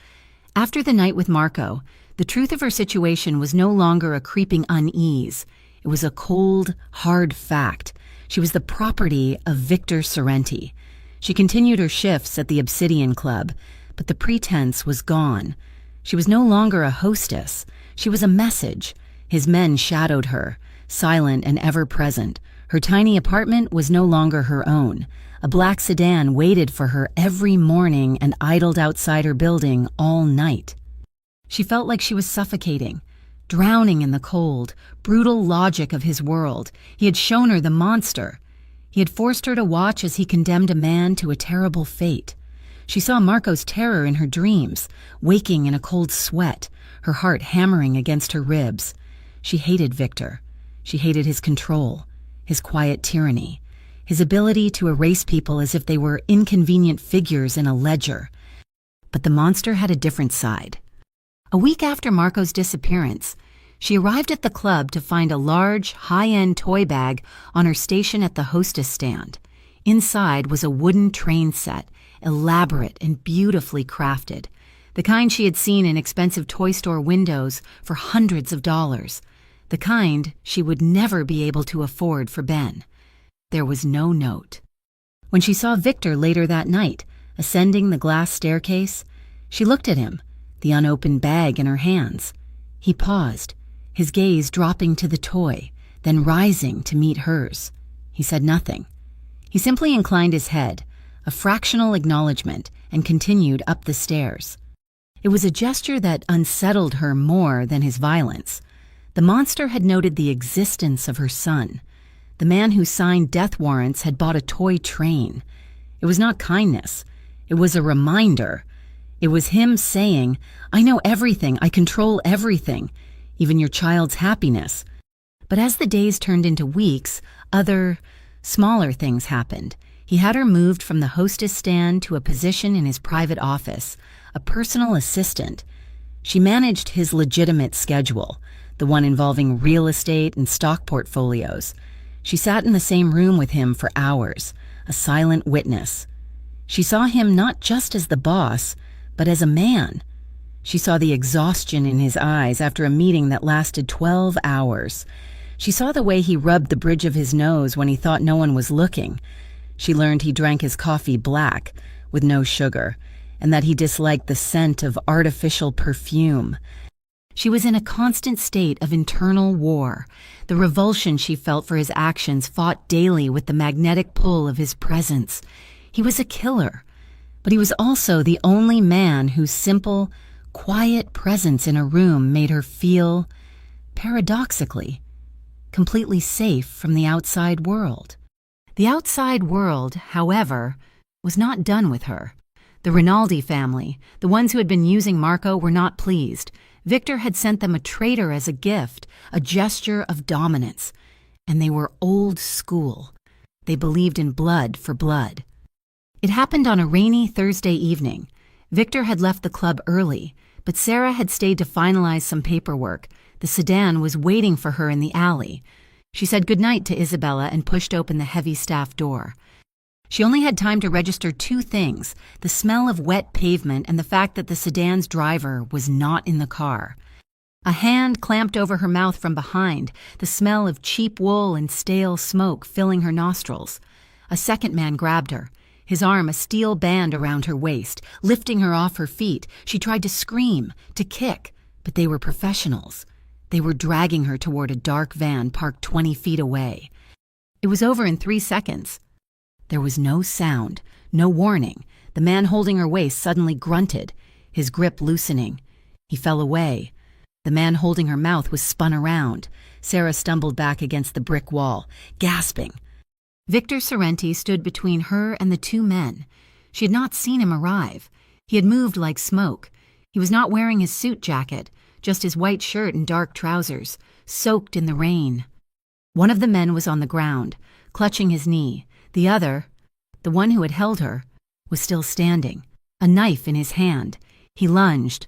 After the night with Marco, the truth of her situation was no longer a creeping unease. It was a cold, hard fact. She was the property of Victor Sorrenti. She continued her shifts at the Obsidian Club, but the pretense was gone. She was no longer a hostess. She was a message. His men shadowed her, silent and ever-present. Her tiny apartment was no longer her own. A black sedan waited for her every morning and idled outside her building all night. She felt like she was suffocating, drowning in the cold, brutal logic of his world. He had shown her the monster. He had forced her to watch as he condemned a man to a terrible fate. She saw Marco's terror in her dreams, waking in a cold sweat, her heart hammering against her ribs. She hated Victor. She hated his control, his quiet tyranny, his ability to erase people as if they were inconvenient figures in a ledger. But the monster had a different side. A week after Marco's disappearance, she arrived at the club to find a large, high-end toy bag on her station at the hostess stand. Inside was a wooden train set, elaborate and beautifully crafted, the kind she had seen in expensive toy store windows for hundreds of dollars, the kind she would never be able to afford for Ben. There was no note. When she saw Victor later that night, ascending the glass staircase, she looked at him, the unopened bag in her hands. He paused, his gaze dropping to the toy, then rising to meet hers. He said nothing. He simply inclined his head, a fractional acknowledgement, and continued up the stairs. It was a gesture that unsettled her more than his violence. The monster had noted the existence of her son. The man who signed death warrants had bought a toy train. It was not kindness. It was a reminder. It was him saying, I know everything, I control everything, even your child's happiness. But as the days turned into weeks, other, smaller things happened. He had her moved from the hostess stand to a position in his private office, a personal assistant. She managed his legitimate schedule, the one involving real estate and stock portfolios. She sat in the same room with him for hours, a silent witness. She saw him not just as the boss, but as a man. She saw the exhaustion in his eyes after a meeting that lasted 12 hours. She saw the way he rubbed the bridge of his nose when he thought no one was looking. She learned he drank his coffee black, with no sugar, and that he disliked the scent of artificial perfume. She was in a constant state of internal war. The revulsion she felt for his actions fought daily with the magnetic pull of his presence. He was a killer, but he was also the only man whose simple, quiet presence in a room made her feel, paradoxically, completely safe from the outside world. The outside world, however, was not done with her. The Rinaldi family, the ones who had been using Marco, were not pleased. Victor had sent them a traitor as a gift, a gesture of dominance. And they were old school. They believed in blood for blood. It happened on a rainy Thursday evening. Victor had left the club early, but Sarah had stayed to finalize some paperwork. The sedan was waiting for her in the alley. She said goodnight to Isabella and pushed open the heavy staff door. She only had time to register two things: the smell of wet pavement and the fact that the sedan's driver was not in the car. A hand clamped over her mouth from behind, the smell of cheap wool and stale smoke filling her nostrils. A second man grabbed her, his arm a steel band around her waist, lifting her off her feet. She tried to scream, to kick, but they were professionals. They were dragging her toward a dark van parked 20 feet away. It was over in 3 seconds. There was no sound, no warning. The man holding her waist suddenly grunted, his grip loosening. He fell away. The man holding her mouth was spun around. Sarah stumbled back against the brick wall, gasping. Victor Sorrenti stood between her and the two men. She had not seen him arrive. He had moved like smoke. He was not wearing his suit jacket, just his white shirt and dark trousers, soaked in the rain. One of the men was on the ground, clutching his knee. The other, the one who had held her, was still standing, a knife in his hand. He lunged.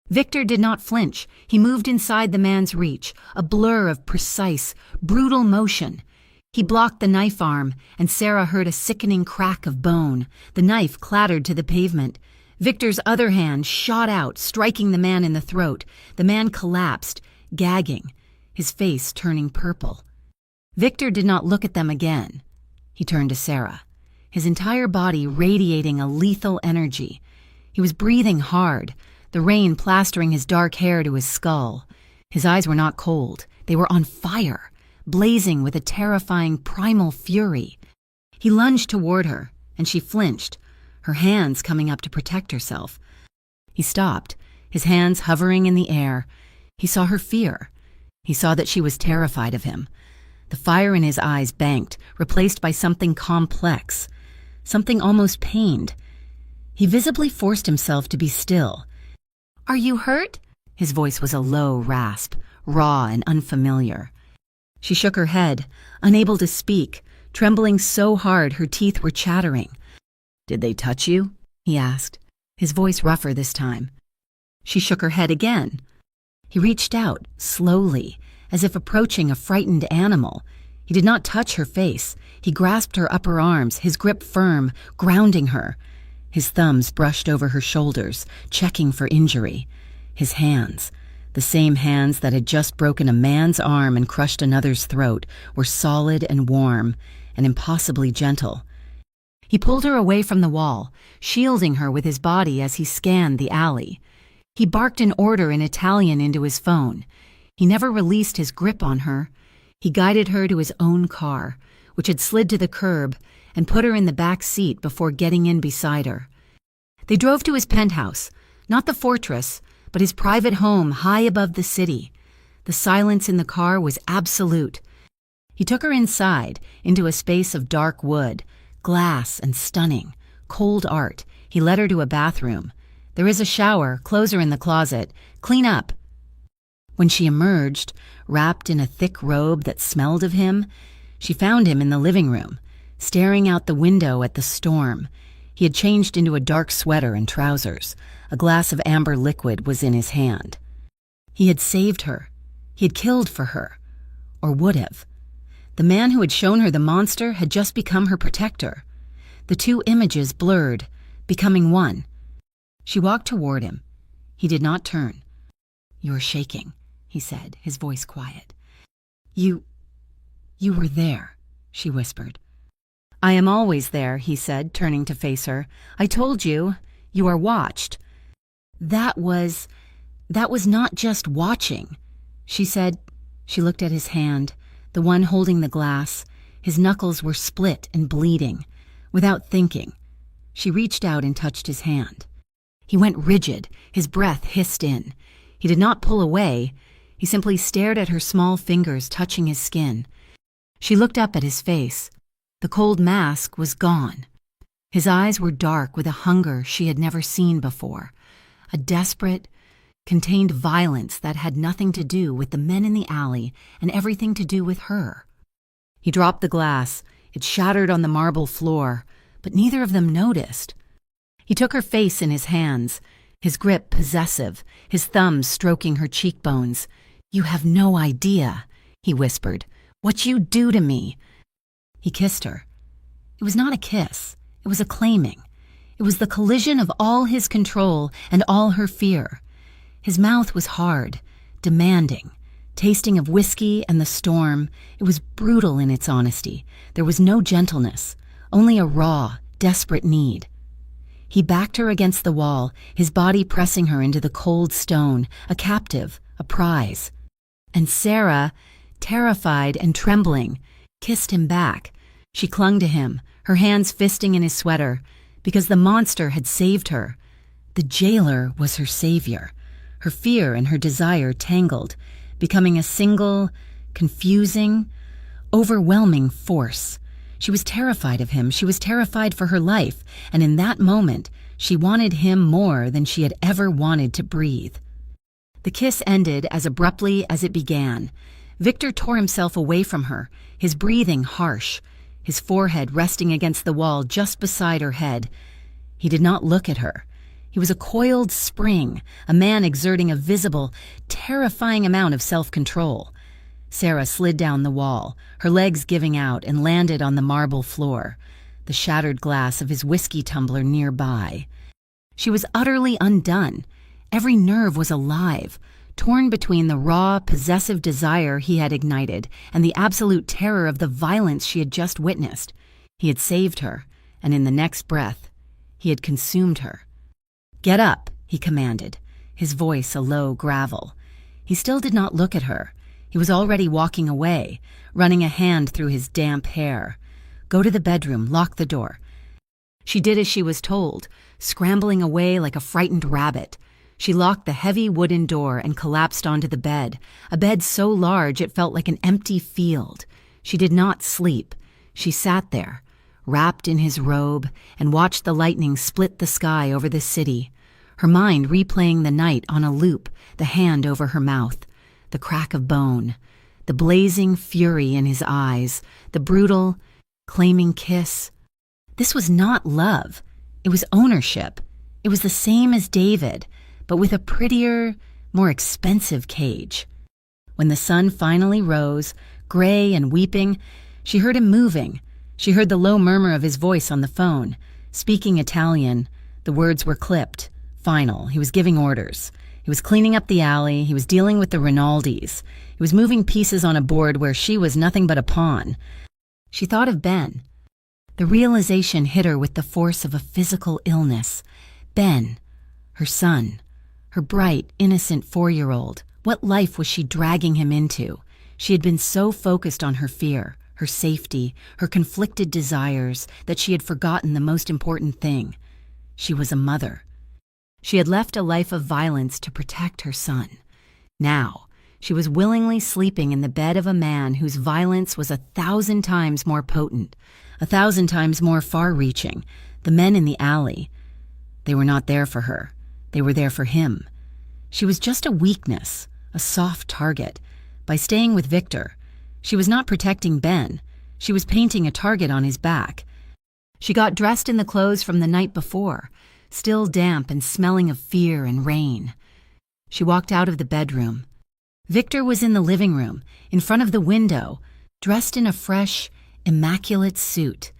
Victor did not flinch. He moved inside the man's reach, a blur of precise, brutal motion. He blocked the knife arm, and Sarah heard a sickening crack of bone. The knife clattered to the pavement. Victor's other hand shot out, striking the man in the throat. The man collapsed, gagging, his face turning purple. Victor did not look at them again. He turned to Sarah, his entire body radiating a lethal energy. He was breathing hard, the rain plastering his dark hair to his skull. His eyes were not cold. They were on fire, blazing with a terrifying primal fury. He lunged toward her, and she flinched, her hands coming up to protect herself. He stopped, his hands hovering in the air. He saw her fear. He saw that she was terrified of him. The fire in his eyes banked, replaced by something complex, something almost pained. He visibly forced himself to be still. "Are you hurt?" His voice was a low rasp, raw and unfamiliar. She shook her head, unable to speak, trembling so hard her teeth were chattering. "Did they touch you?" he asked, his voice rougher this time. She shook her head again. He reached out, slowly, as if approaching a frightened animal. He did not touch her face. He grasped her upper arms, his grip firm, grounding her. His thumbs brushed over her shoulders, checking for injury. His hands, the same hands that had just broken a man's arm and crushed another's throat, were solid and warm and impossibly gentle. He pulled her away from the wall, shielding her with his body as he scanned the alley. He barked an order in Italian into his phone. He never released his grip on her. He guided her to his own car, which had slid to the curb, and put her in the back seat before getting in beside her. They drove to his penthouse, not the fortress, but his private home high above the city. The silence in the car was absolute. He took her inside, into a space of dark wood, glass and stunning, cold art. He led her to a bathroom. "There is a shower. Clothes her in the closet. Clean up." When she emerged, wrapped in a thick robe that smelled of him, she found him in the living room, staring out the window at the storm. He had changed into a dark sweater and trousers. A glass of amber liquid was in his hand. He had saved her. He had killed for her. Or would have. The man who had shown her the monster had just become her protector. The two images blurred, becoming one. She walked toward him. He did not turn. "You are shaking," he said, his voice quiet. You were there," she whispered. "I am always there," he said, turning to face her. "I told you, you are watched." That was not just watching," she said. She looked at his hand, the one holding the glass. His knuckles were split and bleeding. Without thinking, she reached out and touched his hand. He went rigid, his breath hissed in. He did not pull away. He simply stared at her small fingers touching his skin. She looked up at his face. The cold mask was gone. His eyes were dark with a hunger she had never seen before, a desperate, contained violence that had nothing to do with the men in the alley and everything to do with her. He dropped the glass. It shattered on the marble floor, but neither of them noticed. He took her face in his hands, his grip possessive, his thumbs stroking her cheekbones. "You have no idea," he whispered, "what you do to me." He kissed her. It was not a kiss. It was a claiming. It was the collision of all his control and all her fear. His mouth was hard, demanding, tasting of whiskey and the storm. It was brutal in its honesty. There was no gentleness, only a raw, desperate need. He backed her against the wall, his body pressing her into the cold stone, a captive, a prize. And Sarah, terrified and trembling, kissed him back. She clung to him, her hands fisting in his sweater, because the monster had saved her. The jailer was her savior. Her fear and her desire tangled, becoming a single, confusing, overwhelming force. She was terrified of him. She was terrified for her life, and in that moment, she wanted him more than she had ever wanted to breathe. The kiss ended as abruptly as it began. Victor tore himself away from her, his breathing harsh, his forehead resting against the wall just beside her head. He did not look at her. He was a coiled spring, a man exerting a visible, terrifying amount of self-control. Sarah slid down the wall, her legs giving out, and landed on the marble floor, the shattered glass of his whiskey tumbler nearby. She was utterly undone. Every nerve was alive, torn between the raw, possessive desire he had ignited and the absolute terror of the violence she had just witnessed. He had saved her, and in the next breath, he had consumed her. "Get up," he commanded, his voice a low gravel. He still did not look at her. He was already walking away, running a hand through his damp hair. "Go to the bedroom, lock the door." She did as she was told, scrambling away like a frightened rabbit. She locked the heavy wooden door and collapsed onto the bed, a bed so large it felt like an empty field. She did not sleep. She sat there, wrapped in his robe, and watched the lightning split the sky over the city, her mind replaying the night on a loop, the hand over her mouth, the crack of bone, the blazing fury in his eyes, the brutal, claiming kiss. This was not love. It was ownership. It was the same as David, but with a prettier, more expensive cage. When the sun finally rose, gray and weeping, she heard him moving. She heard the low murmur of his voice on the phone, speaking Italian. The words were clipped, final. He was giving orders. He was cleaning up the alley. He was dealing with the Rinaldis. He was moving pieces on a board where she was nothing but a pawn. She thought of Ben. The realization hit her with the force of a physical illness. Ben, her son, her bright, innocent 4-year-old. What life was she dragging him into? She had been so focused on her fear, her safety, her conflicted desires, that she had forgotten the most important thing. She was a mother. She had left a life of violence to protect her son. Now, she was willingly sleeping in the bed of a man whose violence was 1,000 times more potent, 1,000 times more far-reaching. The men in the alley. They were not there for her. They were there for him. She was just a weakness, a soft target. By staying with Victor, she was not protecting Ben. She was painting a target on his back. She got dressed in the clothes from the night before, still damp and smelling of fear and rain. She walked out of the bedroom. Victor was in the living room, in front of the window, dressed in a fresh, immaculate suit.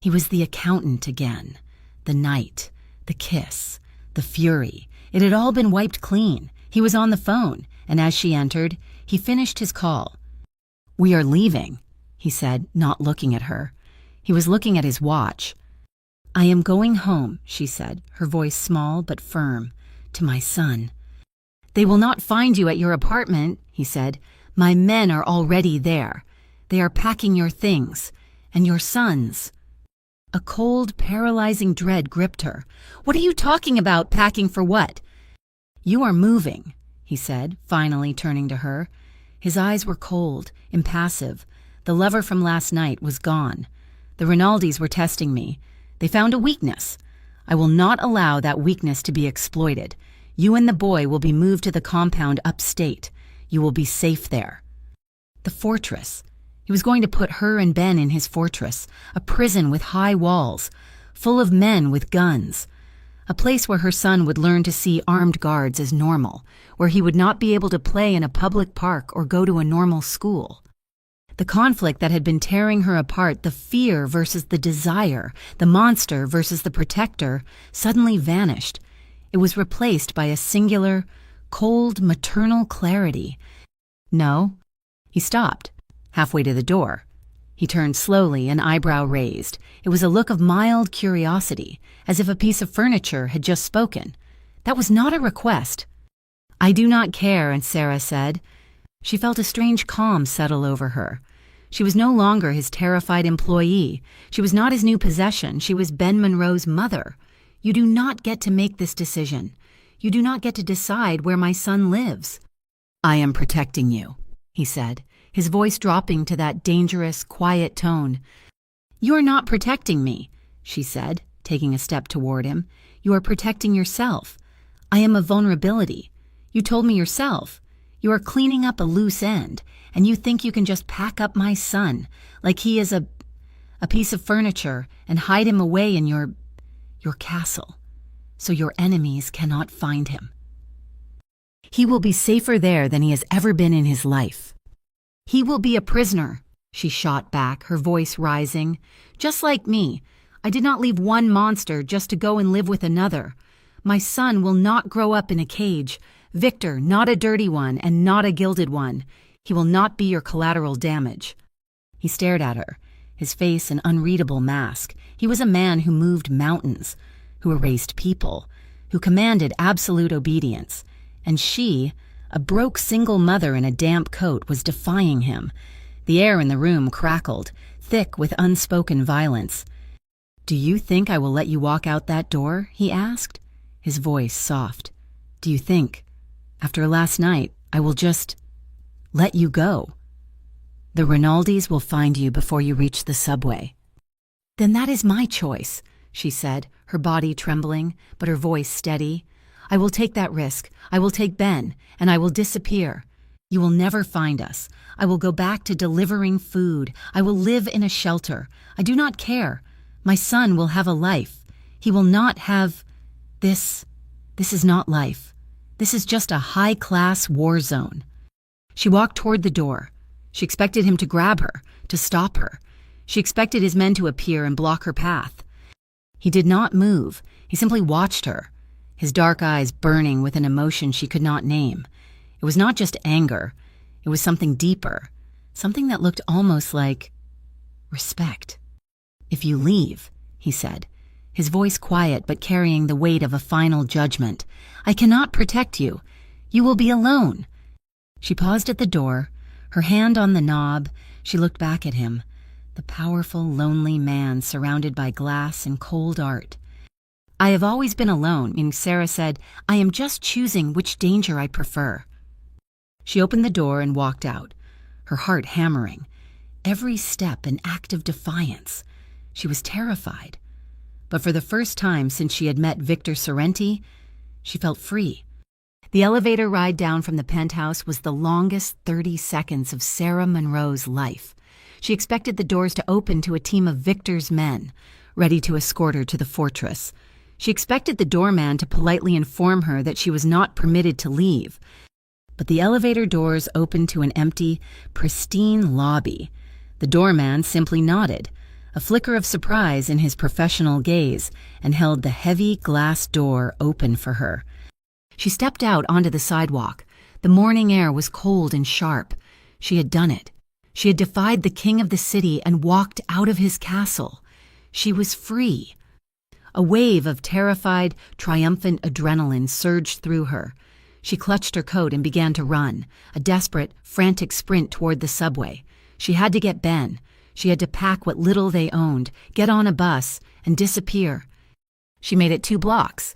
He was the accountant again. The night, the kiss, the fury. It had all been wiped clean. He was on the phone, and as she entered, he finished his call. "We are leaving," he said, not looking at her. He was looking at his watch. "I am going home," she said, her voice small but firm, "to my son." "They will not find you at your apartment," he said. "My men are already there. They are packing your things, and your son's." A cold, paralyzing dread gripped her. "What are you talking about, packing for what?" "You are moving. he said, finally turning to her. His eyes were cold, impassive. The lover from last night was gone. The Rinaldis were testing me. They found a weakness. I will not allow that weakness to be exploited. You and the boy will be moved to the compound upstate. You will be safe there. The fortress. He was going to put her and Ben in his fortress, a prison with high walls, full of men with guns. A place where her son would learn to see armed guards as normal, where he would not be able to play in a public park or go to a normal school. The conflict that had been tearing her apart, the fear versus the desire, the monster versus the protector, suddenly vanished. It was replaced by a singular, cold, maternal clarity. No. He stopped, halfway to the door. He turned slowly, an eyebrow raised. It was a look of mild curiosity, as if a piece of furniture had just spoken. That was not a request. "I do not care," and Sarah said. She felt a strange calm settle over her. She was no longer his terrified employee. She was not his new possession. She was Ben Monroe's mother. "You do not get to make this decision. You do not get to decide where my son lives." "I am protecting you," he said, his voice dropping to that dangerous, quiet tone. "You are not protecting me," she said, taking a step toward him. "You are protecting yourself. I am a vulnerability. You told me yourself. You are cleaning up a loose end, and you think you can just pack up my son, like he is a piece of furniture, and hide him away in your castle, so your enemies cannot find him. He will be safer there than he has ever been in his life. He will be a prisoner," she shot back, her voice rising. "Just like me. I did not leave one monster just to go and live with another. My son will not grow up in a cage. Victor, not a dirty one and not a gilded one. He will not be your collateral damage." He stared at her, his face an unreadable mask. He was a man who moved mountains, who erased people, who commanded absolute obedience. And she, a broke single mother in a damp coat, was defying him. The air in the room crackled, thick with unspoken violence. "Do you think I will let you walk out that door?" he asked, his voice soft. "Do you think, after last night, I will just let you go? The Rinaldis will find you before you reach the subway." "Then that is my choice," she said, her body trembling, but her voice steady. "I will take that risk. I will take Ben, and I will disappear. You will never find us. I will go back to delivering food. I will live in a shelter. I do not care. My son will have a life. He will not have this. This is not life. This is just a high-class war zone." She walked toward the door. She expected him to grab her, to stop her. She expected his men to appear and block her path. He did not move. He simply watched her, his dark eyes burning with an emotion she could not name. It was not just anger. It was something deeper, something that looked almost like respect. "If you leave," he said, his voice quiet but carrying the weight of a final judgment, "I cannot protect you. You will be alone." She paused at the door, her hand on the knob. She looked back at him, the powerful, lonely man surrounded by glass and cold art. "I have always been alone," and Sarah said, "I am just choosing which danger I prefer." She opened the door and walked out, her heart hammering, every step an act of defiance. She was terrified. But for the first time since she had met Victor Sorrenti, she felt free. The elevator ride down from the penthouse was the longest 30 seconds of Sarah Monroe's life. She expected the doors to open to a team of Victor's men, ready to escort her to the fortress. She expected the doorman to politely inform her that she was not permitted to leave. But the elevator doors opened to an empty, pristine lobby. The doorman simply nodded, a flicker of surprise in his professional gaze, and held the heavy glass door open for her. She stepped out onto the sidewalk. The morning air was cold and sharp. She had done it. She had defied the king of the city and walked out of his castle. She was free. A wave of terrified, triumphant adrenaline surged through her. She clutched her coat and began to run, a desperate, frantic sprint toward the subway. She had to get Ben. She had to pack what little they owned, get on a bus, and disappear. She made it 2 blocks.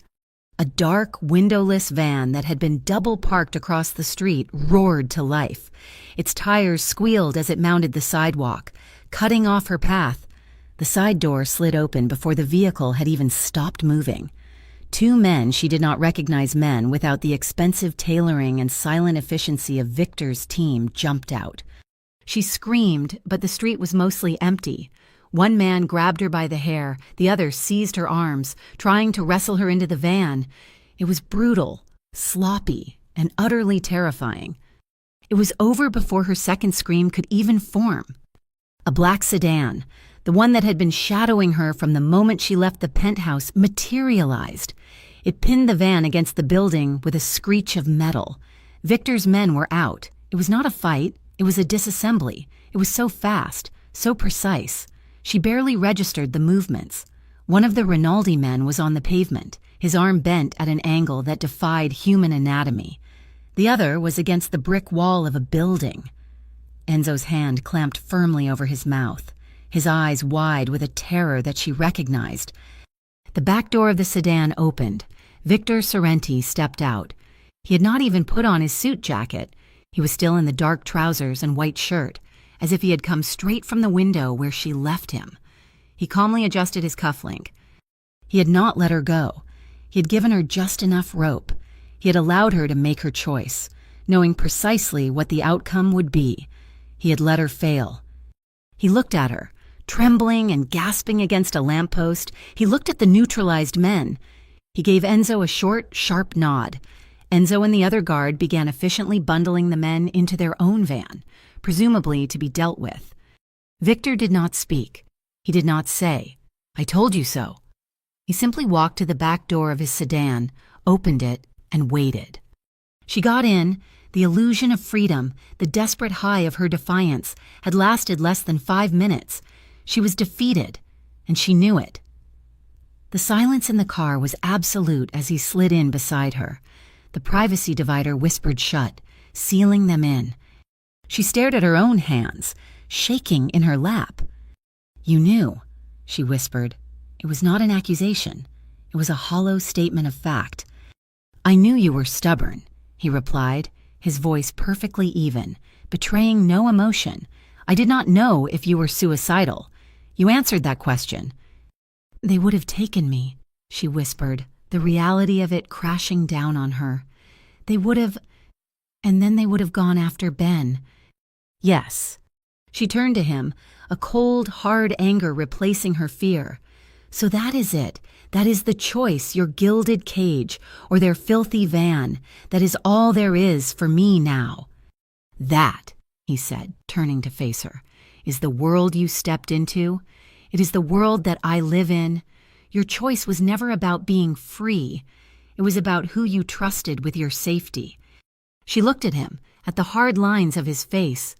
A dark, windowless van that had been double parked across the street roared to life. Its tires squealed as it mounted the sidewalk, cutting off her path. The side door slid open before the vehicle had even stopped moving. Two men she did not recognize men without the expensive tailoring and silent efficiency of Victor's team jumped out. She screamed, but the street was mostly empty. One man grabbed her by the hair, the other seized her arms, trying to wrestle her into the van. It was brutal, sloppy, and utterly terrifying. It was over before her second scream could even form. A black sedan, the one that had been shadowing her from the moment she left the penthouse, materialized. It pinned the van against the building with a screech of metal. Victor's men were out. It was not a fight, it was a disassembly. It was so fast, so precise. She barely registered the movements. One of the Rinaldi men was on the pavement, his arm bent at an angle that defied human anatomy. The other was against the brick wall of a building. Enzo's hand clamped firmly over his mouth, his eyes wide with a terror that she recognized. The back door of the sedan opened. Victor Sorrenti stepped out. He had not even put on his suit jacket. He was still in the dark trousers and white shirt, as if he had come straight from the window where she left him. He calmly adjusted his cufflink. He had not let her go. He had given her just enough rope. He had allowed her to make her choice, knowing precisely what the outcome would be. He had let her fail. He looked at her, trembling and gasping against a lamppost. He looked at the neutralized men. He gave Enzo a short, sharp nod. Enzo and the other guard began efficiently bundling the men into their own van, presumably to be dealt with. Victor did not speak. He did not say, "I told you so." He simply walked to the back door of his sedan, opened it, and waited. She got in. The illusion of freedom, the desperate high of her defiance, had lasted less than 5 minutes. She was defeated, and she knew it. The silence in the car was absolute as he slid in beside her. The privacy divider whispered shut, sealing them in. She stared at her own hands, shaking in her lap. "You knew," she whispered. It was not an accusation. It was a hollow statement of fact. "I knew you were stubborn," he replied, his voice perfectly even, betraying no emotion. "I did not know if you were suicidal. You answered that question." "They would have taken me," she whispered, the reality of it crashing down on her. "They would have, and then they would have gone after Ben." "Yes." She turned to him, a cold, hard anger replacing her fear. "So that is it. That is the choice, your gilded cage, or their filthy van. That is all there is for me now." "That," he said, turning to face her, "is the world you stepped into. It is the world that I live in. Your choice was never about being free. It was about who you trusted with your safety." She looked at him, at the hard lines of his face.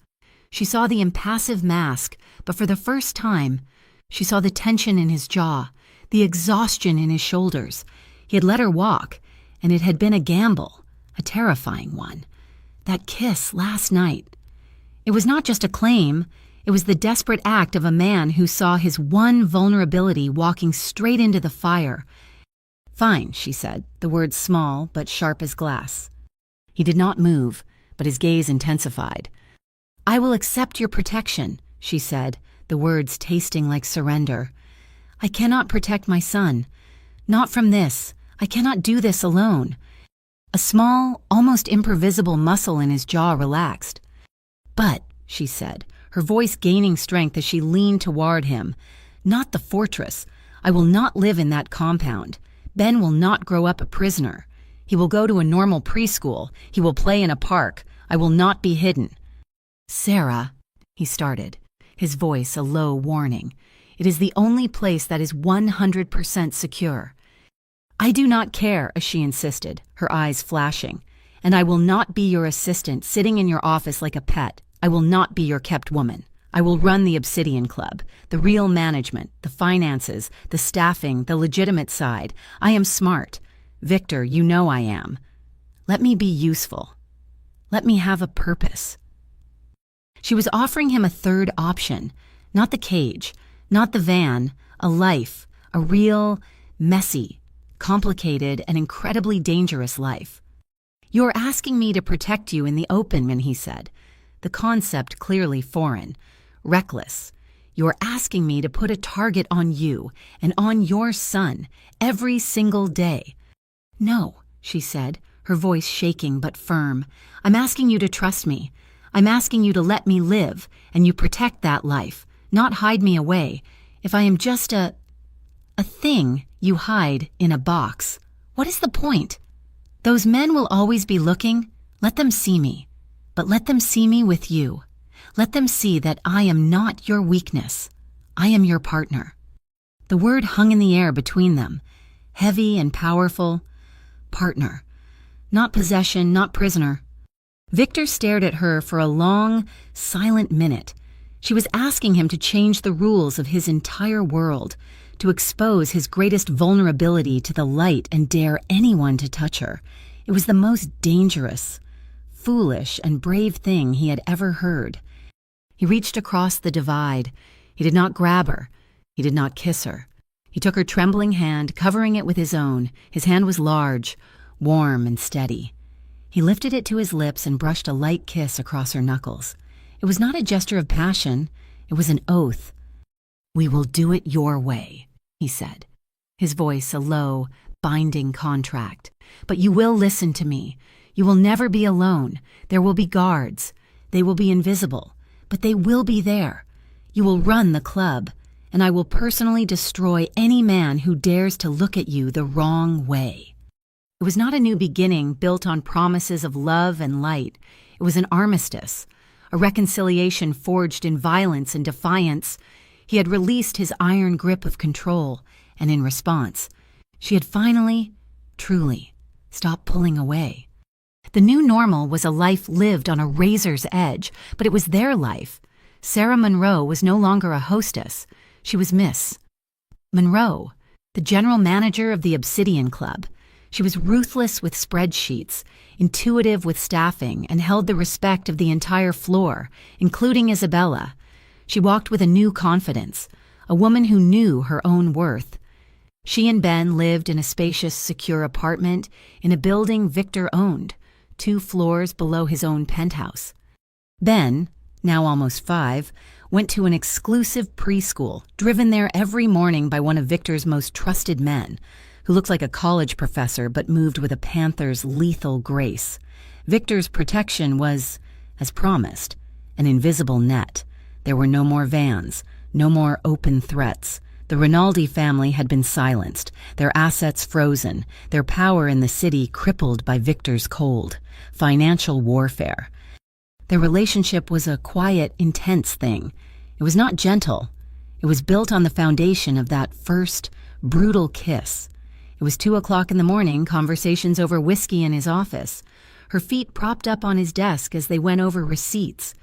She saw the impassive mask, but for the first time, she saw the tension in his jaw, the exhaustion in his shoulders. He had let her walk, and it had been a gamble, a terrifying one. That kiss last night. It was not just a claim. It was the desperate act of a man who saw his one vulnerability walking straight into the fire. "Fine," she said, the words small but sharp as glass. He did not move, but his gaze intensified. "I will accept your protection," she said, the words tasting like surrender. "I cannot protect my son. Not from this. I cannot do this alone." A small, almost impervisible muscle in his jaw relaxed. "But," she said, her voice gaining strength as she leaned toward him, "not the fortress. I will not live in that compound. Ben will not grow up a prisoner. He will go to a normal preschool. He will play in a park. I will not be hidden." "Sarah," he started, his voice a low warning. "It is the only place that is 100% secure." "I do not care," she insisted, her eyes flashing. "And I will not be your assistant sitting in your office like a pet. I will not be your kept woman. I will run the Obsidian Club, the real management, the finances, the staffing, the legitimate side. I am smart. Victor, you know I am. Let me be useful. Let me have a purpose." She was offering him a third option, not the cage, not the van, a life, a real, messy, complicated, and incredibly dangerous life. "You're asking me to protect you in the open," he said, the concept clearly foreign, reckless. "You're asking me to put a target on you and on your son every single day." "No," she said, her voice shaking but firm. "I'm asking you to trust me. I'm asking you to let me live, and you protect that life, not hide me away. If I am just a thing you hide in a box, what is the point? Those men will always be looking. Let them see me. But let them see me with you. Let them see that I am not your weakness. I am your partner." The word hung in the air between them, heavy and powerful. Partner. Not possession, not prisoner. Victor stared at her for a long, silent minute. She was asking him to change the rules of his entire world, to expose his greatest vulnerability to the light and dare anyone to touch her. It was the most dangerous, foolish, and brave thing he had ever heard. He reached across the divide. He did not grab her. He did not kiss her. He took her trembling hand, covering it with his own. His hand was large, warm, and steady. He lifted it to his lips and brushed a light kiss across her knuckles. It was not a gesture of passion. It was an oath. "We will do it your way," he said, his voice a low, binding contract. "But you will listen to me. You will never be alone. There will be guards. They will be invisible, but they will be there. You will run the club, and I will personally destroy any man who dares to look at you the wrong way." It was not a new beginning built on promises of love and light. It was an armistice, a reconciliation forged in violence and defiance. He had released his iron grip of control, and in response, she had finally, truly, stopped pulling away. The new normal was a life lived on a razor's edge, but it was their life. Sarah Monroe was no longer a hostess. She was Miss Monroe, the general manager of the Obsidian Club. She was ruthless with spreadsheets, intuitive with staffing, and held the respect of the entire floor, including Isabella. She walked with a new confidence, a woman who knew her own worth. She and Ben lived in a spacious, secure apartment in a building Victor owned, 2 floors below his own penthouse. Ben, now almost 5, went to an exclusive preschool, driven there every morning by one of Victor's most trusted men, who looked like a college professor but moved with a panther's lethal grace. Victor's protection was, as promised, an invisible net. There were no more vans, no more open threats. The Rinaldi family had been silenced, their assets frozen, their power in the city crippled by Victor's cold. Financial warfare. Their relationship was a quiet, intense thing. It was not gentle. It was built on the foundation of that first, brutal kiss. It was 2:00 in the morning, conversations over whiskey in his office, her feet propped up on his desk as they went over receipts.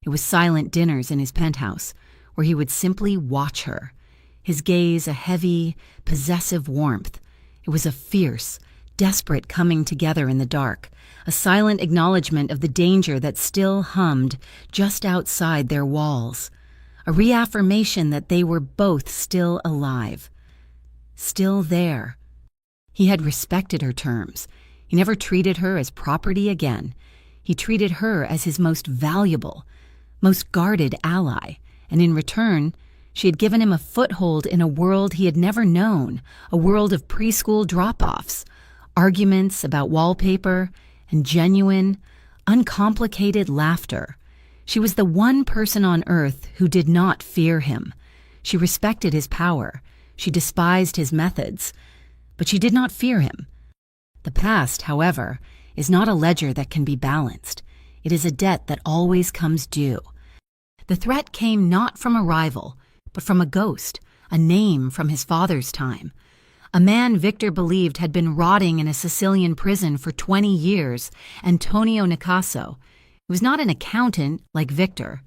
It was silent dinners in his penthouse, where he would simply watch her, his gaze a heavy, possessive warmth. It was a fierce, desperate coming together in the dark, a silent acknowledgement of the danger that still hummed just outside their walls, a reaffirmation that they were both still alive, still there. He had respected her terms. He never treated her as property again. He treated her as his most valuable, most guarded ally, and in return, she had given him a foothold in a world he had never known, a world of preschool drop-offs, arguments about wallpaper, and genuine, uncomplicated laughter. She was the one person on earth who did not fear him. She respected his power. She despised his methods. But she did not fear him. The past, however, is not a ledger that can be balanced. It is a debt that always comes due. The threat came not from a rival, but from a ghost, a name from his father's time. A man Victor believed had been rotting in a Sicilian prison for 20 years, Antonio Nicasso. He was not an accountant like Victor.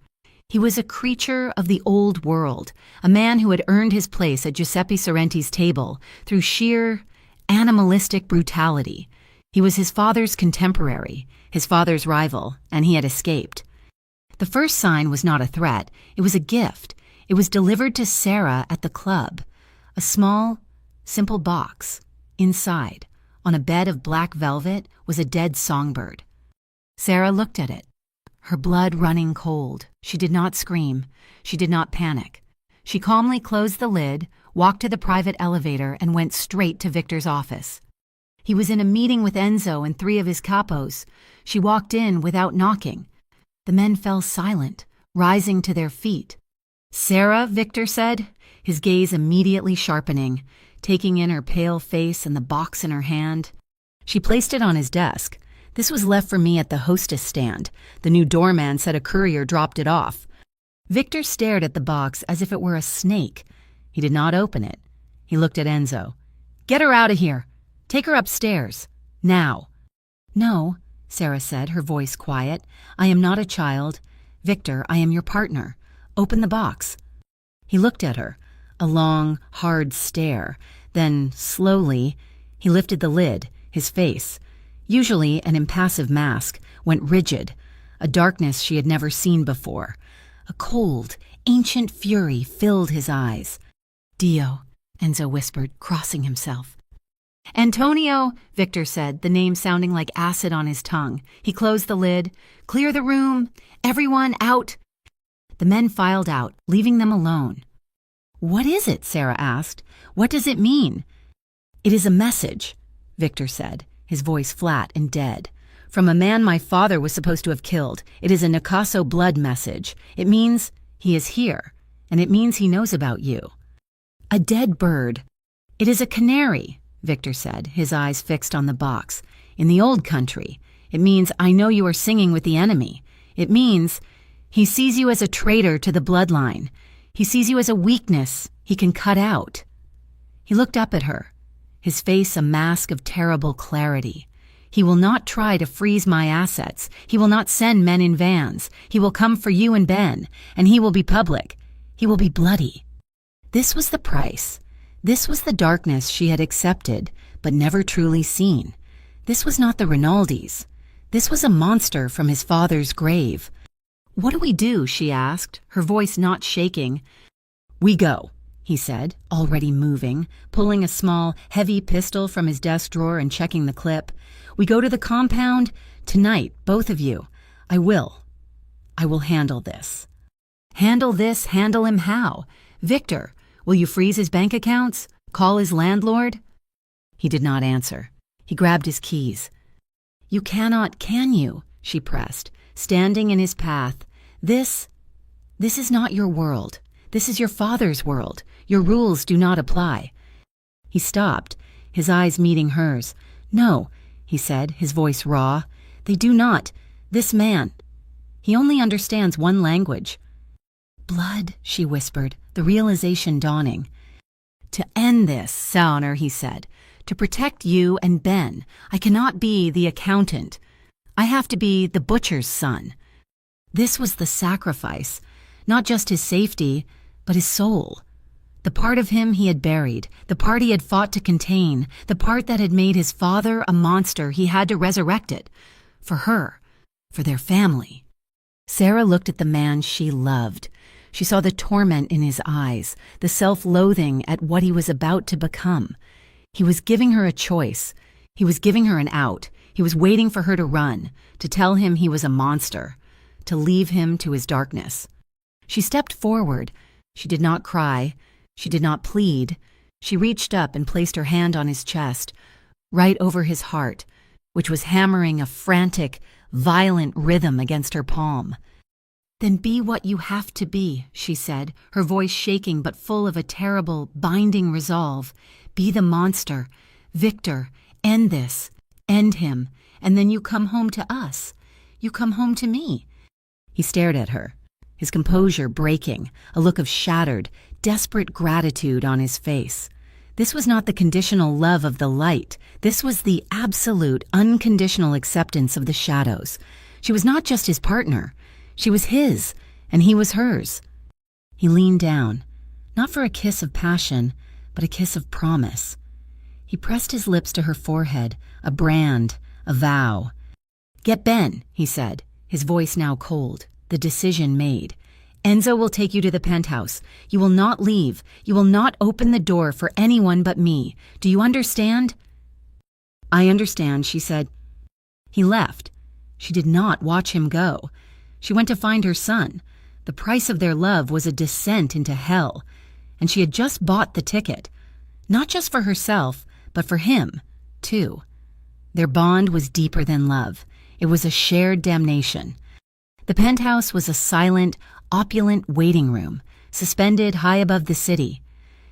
He was a creature of the old world, a man who had earned his place at Giuseppe Sorrenti's table through sheer, animalistic brutality. He was his father's contemporary, his father's rival, and he had escaped. The first sign was not a threat, it was a gift. It was delivered to Sarah at the club, a small, simple box. Inside, on a bed of black velvet, was a dead songbird. Sarah looked at it, her blood running cold. She did not scream. She did not panic. She calmly closed the lid, walked to the private elevator, and went straight to Victor's office. He was in a meeting with Enzo and 3 of his capos. She walked in without knocking. The men fell silent, rising to their feet. "Sarah," Victor said, his gaze immediately sharpening, taking in her pale face and the box in her hand. She placed it on his desk. "This was left for me at the hostess stand. The new doorman said a courier dropped it off." Victor stared at the box as if it were a snake. He did not open it. He looked at Enzo. "Get her out of here. Take her upstairs. Now." "No," Sarah said, her voice quiet. "I am not a child. Victor, I am your partner. Open the box." He looked at her, a long, hard stare. Then, slowly, he lifted the lid. His face, usually an impassive mask, went rigid, a darkness she had never seen before. A cold, ancient fury filled his eyes. "Dio," Enzo whispered, crossing himself. "Antonio," Victor said, the name sounding like acid on his tongue. He closed the lid. "Clear the room. Everyone out." The men filed out, leaving them alone. "What is it?" Sarah asked. "What does it mean?" "It is a message," Victor said, his voice flat and dead. "From a man my father was supposed to have killed. It is a Nicasso blood message. It means he is here, and it means he knows about you." "A dead bird." "It is a canary," Victor said, his eyes fixed on the box. "In the old country. It means I know you are singing with the enemy. It means he sees you as a traitor to the bloodline. He sees you as a weakness he can cut out." He looked up at her, his face a mask of terrible clarity. "He will not try to freeze my assets. He will not send men in vans. He will come for you and Ben, and he will be public. He will be bloody." This was the price. This was the darkness she had accepted, but never truly seen. This was not the Rinaldis. This was a monster from his father's grave. "What do we do?" she asked, her voice not shaking. "We go," he said, already moving, pulling a small, heavy pistol from his desk drawer and checking the clip. "We go to the compound tonight, both of you. I will handle this." "Handle this? Handle him how? Victor, will you freeze his bank accounts? Call his landlord?" He did not answer. He grabbed his keys. "You cannot, can you?" she pressed, standing in his path. This is not your world. This is your father's world. Your rules do not apply." He stopped, his eyes meeting hers. "No," he said, his voice raw. "They do not. This man, he only understands one language." "Blood," she whispered, the realization dawning. "To end this, Sauner," he said, "to protect you and Ben, I cannot be the accountant. I have to be the butcher's son." This was the sacrifice, not just his safety, but his soul. The part of him he had buried, the part he had fought to contain, the part that had made his father a monster. He had to resurrect it. For her, for their family. Sarah looked at the man she loved. She saw the torment in his eyes, the self-loathing at what he was about to become. He was giving her a choice. He was giving her an out. He was waiting for her to run, to tell him he was a monster, to leave him to his darkness. She stepped forward. She did not cry. She did not plead. She reached up and placed her hand on his chest, right over his heart, which was hammering a frantic, violent rhythm against her palm. "Then be what you have to be," she said, her voice shaking but full of a terrible, binding resolve. "Be the monster. Victor, end this. End him. And then you come home to us. You come home to me." He stared at her, his composure breaking, a look of shattered, desperate gratitude on his face. This was not the conditional love of the light. This was the absolute, unconditional acceptance of the shadows. She was not just his partner. She was his, and he was hers. He leaned down, not for a kiss of passion, but a kiss of promise. He pressed his lips to her forehead, a brand, a vow. "Get Ben," he said, his voice now cold, the decision made. "Enzo will take you to the penthouse. You will not leave. You will not open the door for anyone but me. Do you understand?" "I understand," she said. He left. She did not watch him go. She went to find her son. The price of their love was a descent into hell, and she had just bought the ticket. Not just for herself, but for him, too. Their bond was deeper than love. It was a shared damnation. The penthouse was a silent, opulent waiting room, suspended high above the city.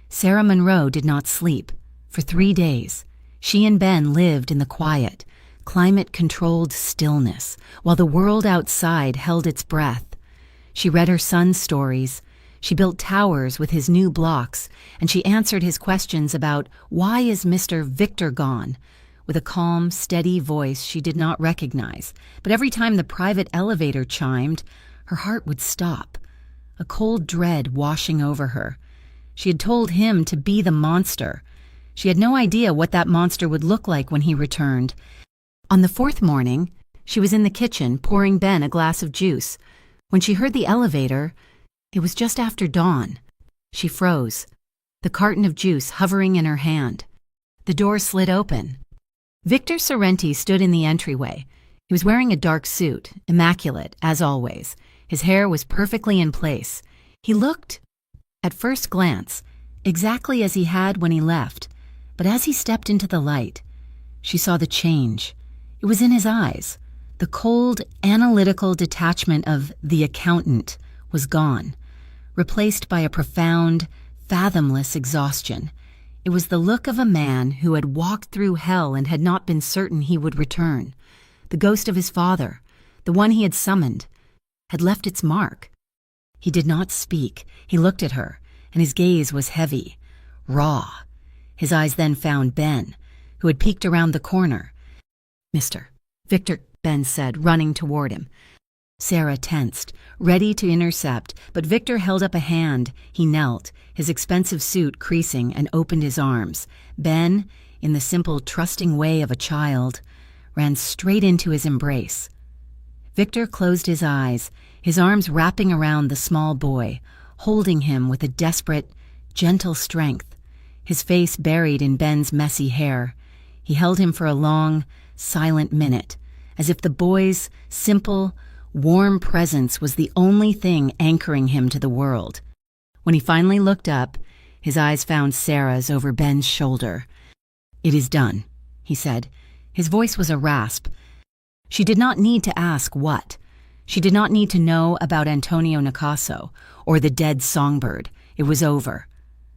Sarah Monroe did not sleep. For 3 days, she and Ben lived in the quiet, climate-controlled stillness, while the world outside held its breath. She read her son's stories. She built towers with his new blocks, and she answered his questions about why is Mr. Victor gone, with a calm, steady voice she did not recognize. But every time the private elevator chimed, her heart would stop, a cold dread washing over her. She had told him to be the monster. She had no idea what that monster would look like when he returned. On the 4th morning, she was in the kitchen pouring Ben a glass of juice. When she heard the elevator, it was just after dawn. She froze, the carton of juice hovering in her hand. The door slid open. Victor Sorrenti stood in the entryway. He was wearing a dark suit, immaculate, as always. His hair was perfectly in place. He looked, at first glance, exactly as he had when he left. But as he stepped into the light, she saw the change. It was in his eyes. The cold, analytical detachment of the accountant was gone, replaced by a profound, fathomless exhaustion. It was the look of a man who had walked through hell and had not been certain he would return. The ghost of his father, the one he had summoned, had left its mark. He did not speak. He looked at her, and his gaze was heavy, raw. His eyes then found Ben, who had peeked around the corner. "Mr. Victor," Ben said, running toward him. Sarah tensed, ready to intercept, but Victor held up a hand. He knelt, his expensive suit creasing, and opened his arms. Ben, in the simple, trusting way of a child, ran straight into his embrace. Victor closed his eyes, his arms wrapping around the small boy, holding him with a desperate, gentle strength, his face buried in Ben's messy hair. He held him for a long, silent minute, as if the boy's simple, warm presence was the only thing anchoring him to the world. When he finally looked up, his eyes found Sarah's over Ben's shoulder. "It is done," he said. His voice was a rasp. She did not need to ask what. She did not need to know about Antonio Nicasso or the dead songbird. It was over.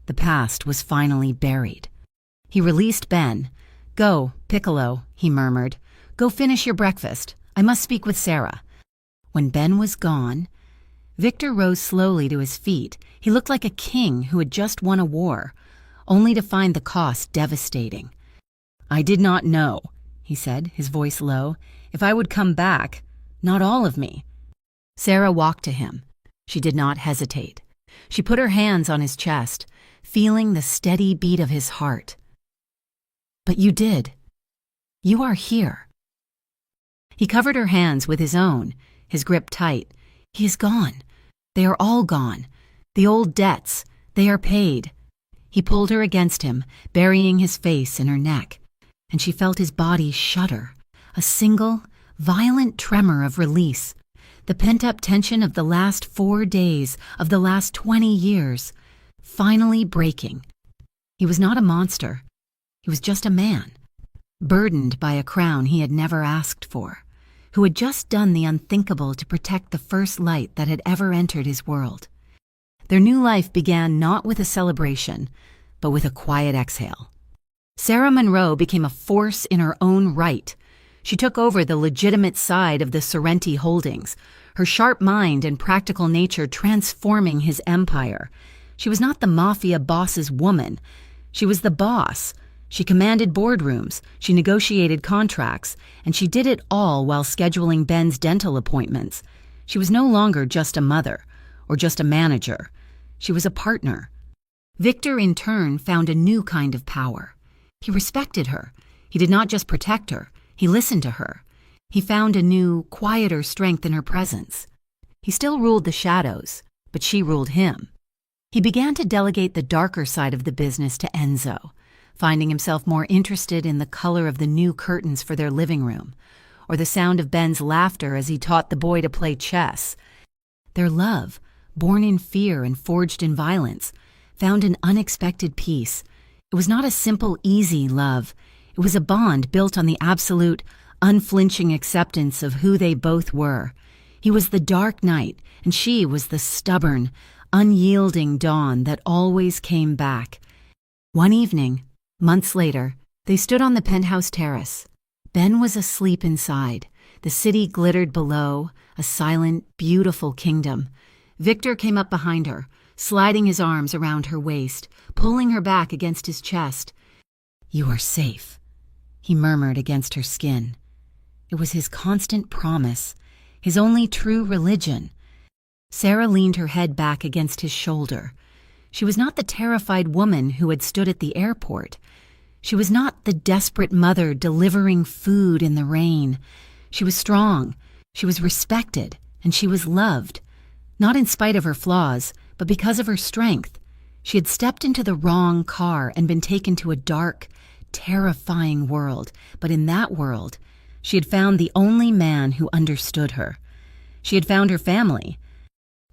The past was finally buried. He released Ben. "Go, Piccolo," he murmured. "Go finish your breakfast. I must speak with Sarah." When Ben was gone, Victor rose slowly to his feet. He looked like a king who had just won a war, only to find the cost devastating. "I did not know," he said, his voice low, "if I would come back. Not all of me." Sarah walked to him. She did not hesitate. She put her hands on his chest, feeling the steady beat of his heart. "But you did. You are here." He covered her hands with his own, his grip tight. "He is gone. They are all gone. The old debts, they are paid." He pulled her against him, burying his face in her neck, and she felt his body shudder, a single, violent tremor of release, the pent-up tension of the last 4 days, of the last 20 years, finally breaking. He was not a monster. He was just a man, burdened by a crown he had never asked for, who had just done the unthinkable to protect the first light that had ever entered his world. Their new life began not with a celebration, but with a quiet exhale. Sarah Monroe became a force in her own right. She took over the legitimate side of the Sorrenti holdings, her sharp mind and practical nature transforming his empire. She was not the Mafia boss's woman. She was the boss. She commanded boardrooms, she negotiated contracts, and she did it all while scheduling Ben's dental appointments. She was no longer just a mother or just a manager. She was a partner. Victor, in turn, found a new kind of power. He respected her. He did not just protect her. He listened to her. He found a new, quieter strength in her presence. He still ruled the shadows, but she ruled him. He began to delegate the darker side of the business to Enzo. finding himself more interested in the color of the new curtains for their living room, or the sound of Ben's laughter as he taught the boy to play chess. Their love, born in fear and forged in violence, found an unexpected peace. It was not a simple, easy love. It was a bond built on the absolute, unflinching acceptance of who they both were. He was the dark night, and she was the stubborn, unyielding dawn that always came back. One evening, months later, they stood on the penthouse terrace. Ben was asleep inside. The city glittered below, a silent, beautiful kingdom. Victor came up behind her, sliding his arms around her waist, pulling her back against his chest. "You are safe," he murmured against her skin. It was his constant promise, his only true religion. Sarah leaned her head back against his shoulder. She was not the terrified woman who had stood at the airport. She was not the desperate mother delivering food in the rain. She was strong, she was respected, and she was loved. Not in spite of her flaws, but because of her strength. She had stepped into the wrong car and been taken to a dark, terrifying world, but in that world, she had found the only man who understood her. She had found her family.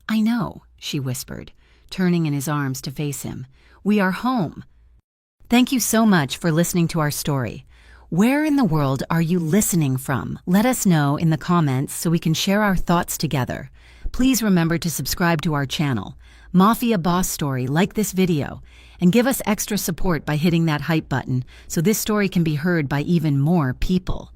"I know," she whispered, turning in his arms to face him. "We are home." Thank you so much for listening to our story. Where in the world are you listening from? Let us know in the comments so we can share our thoughts together. Please remember to subscribe to our channel, Mafia Boss Story, like this video, and give us extra support by hitting that hype button so this story can be heard by even more people.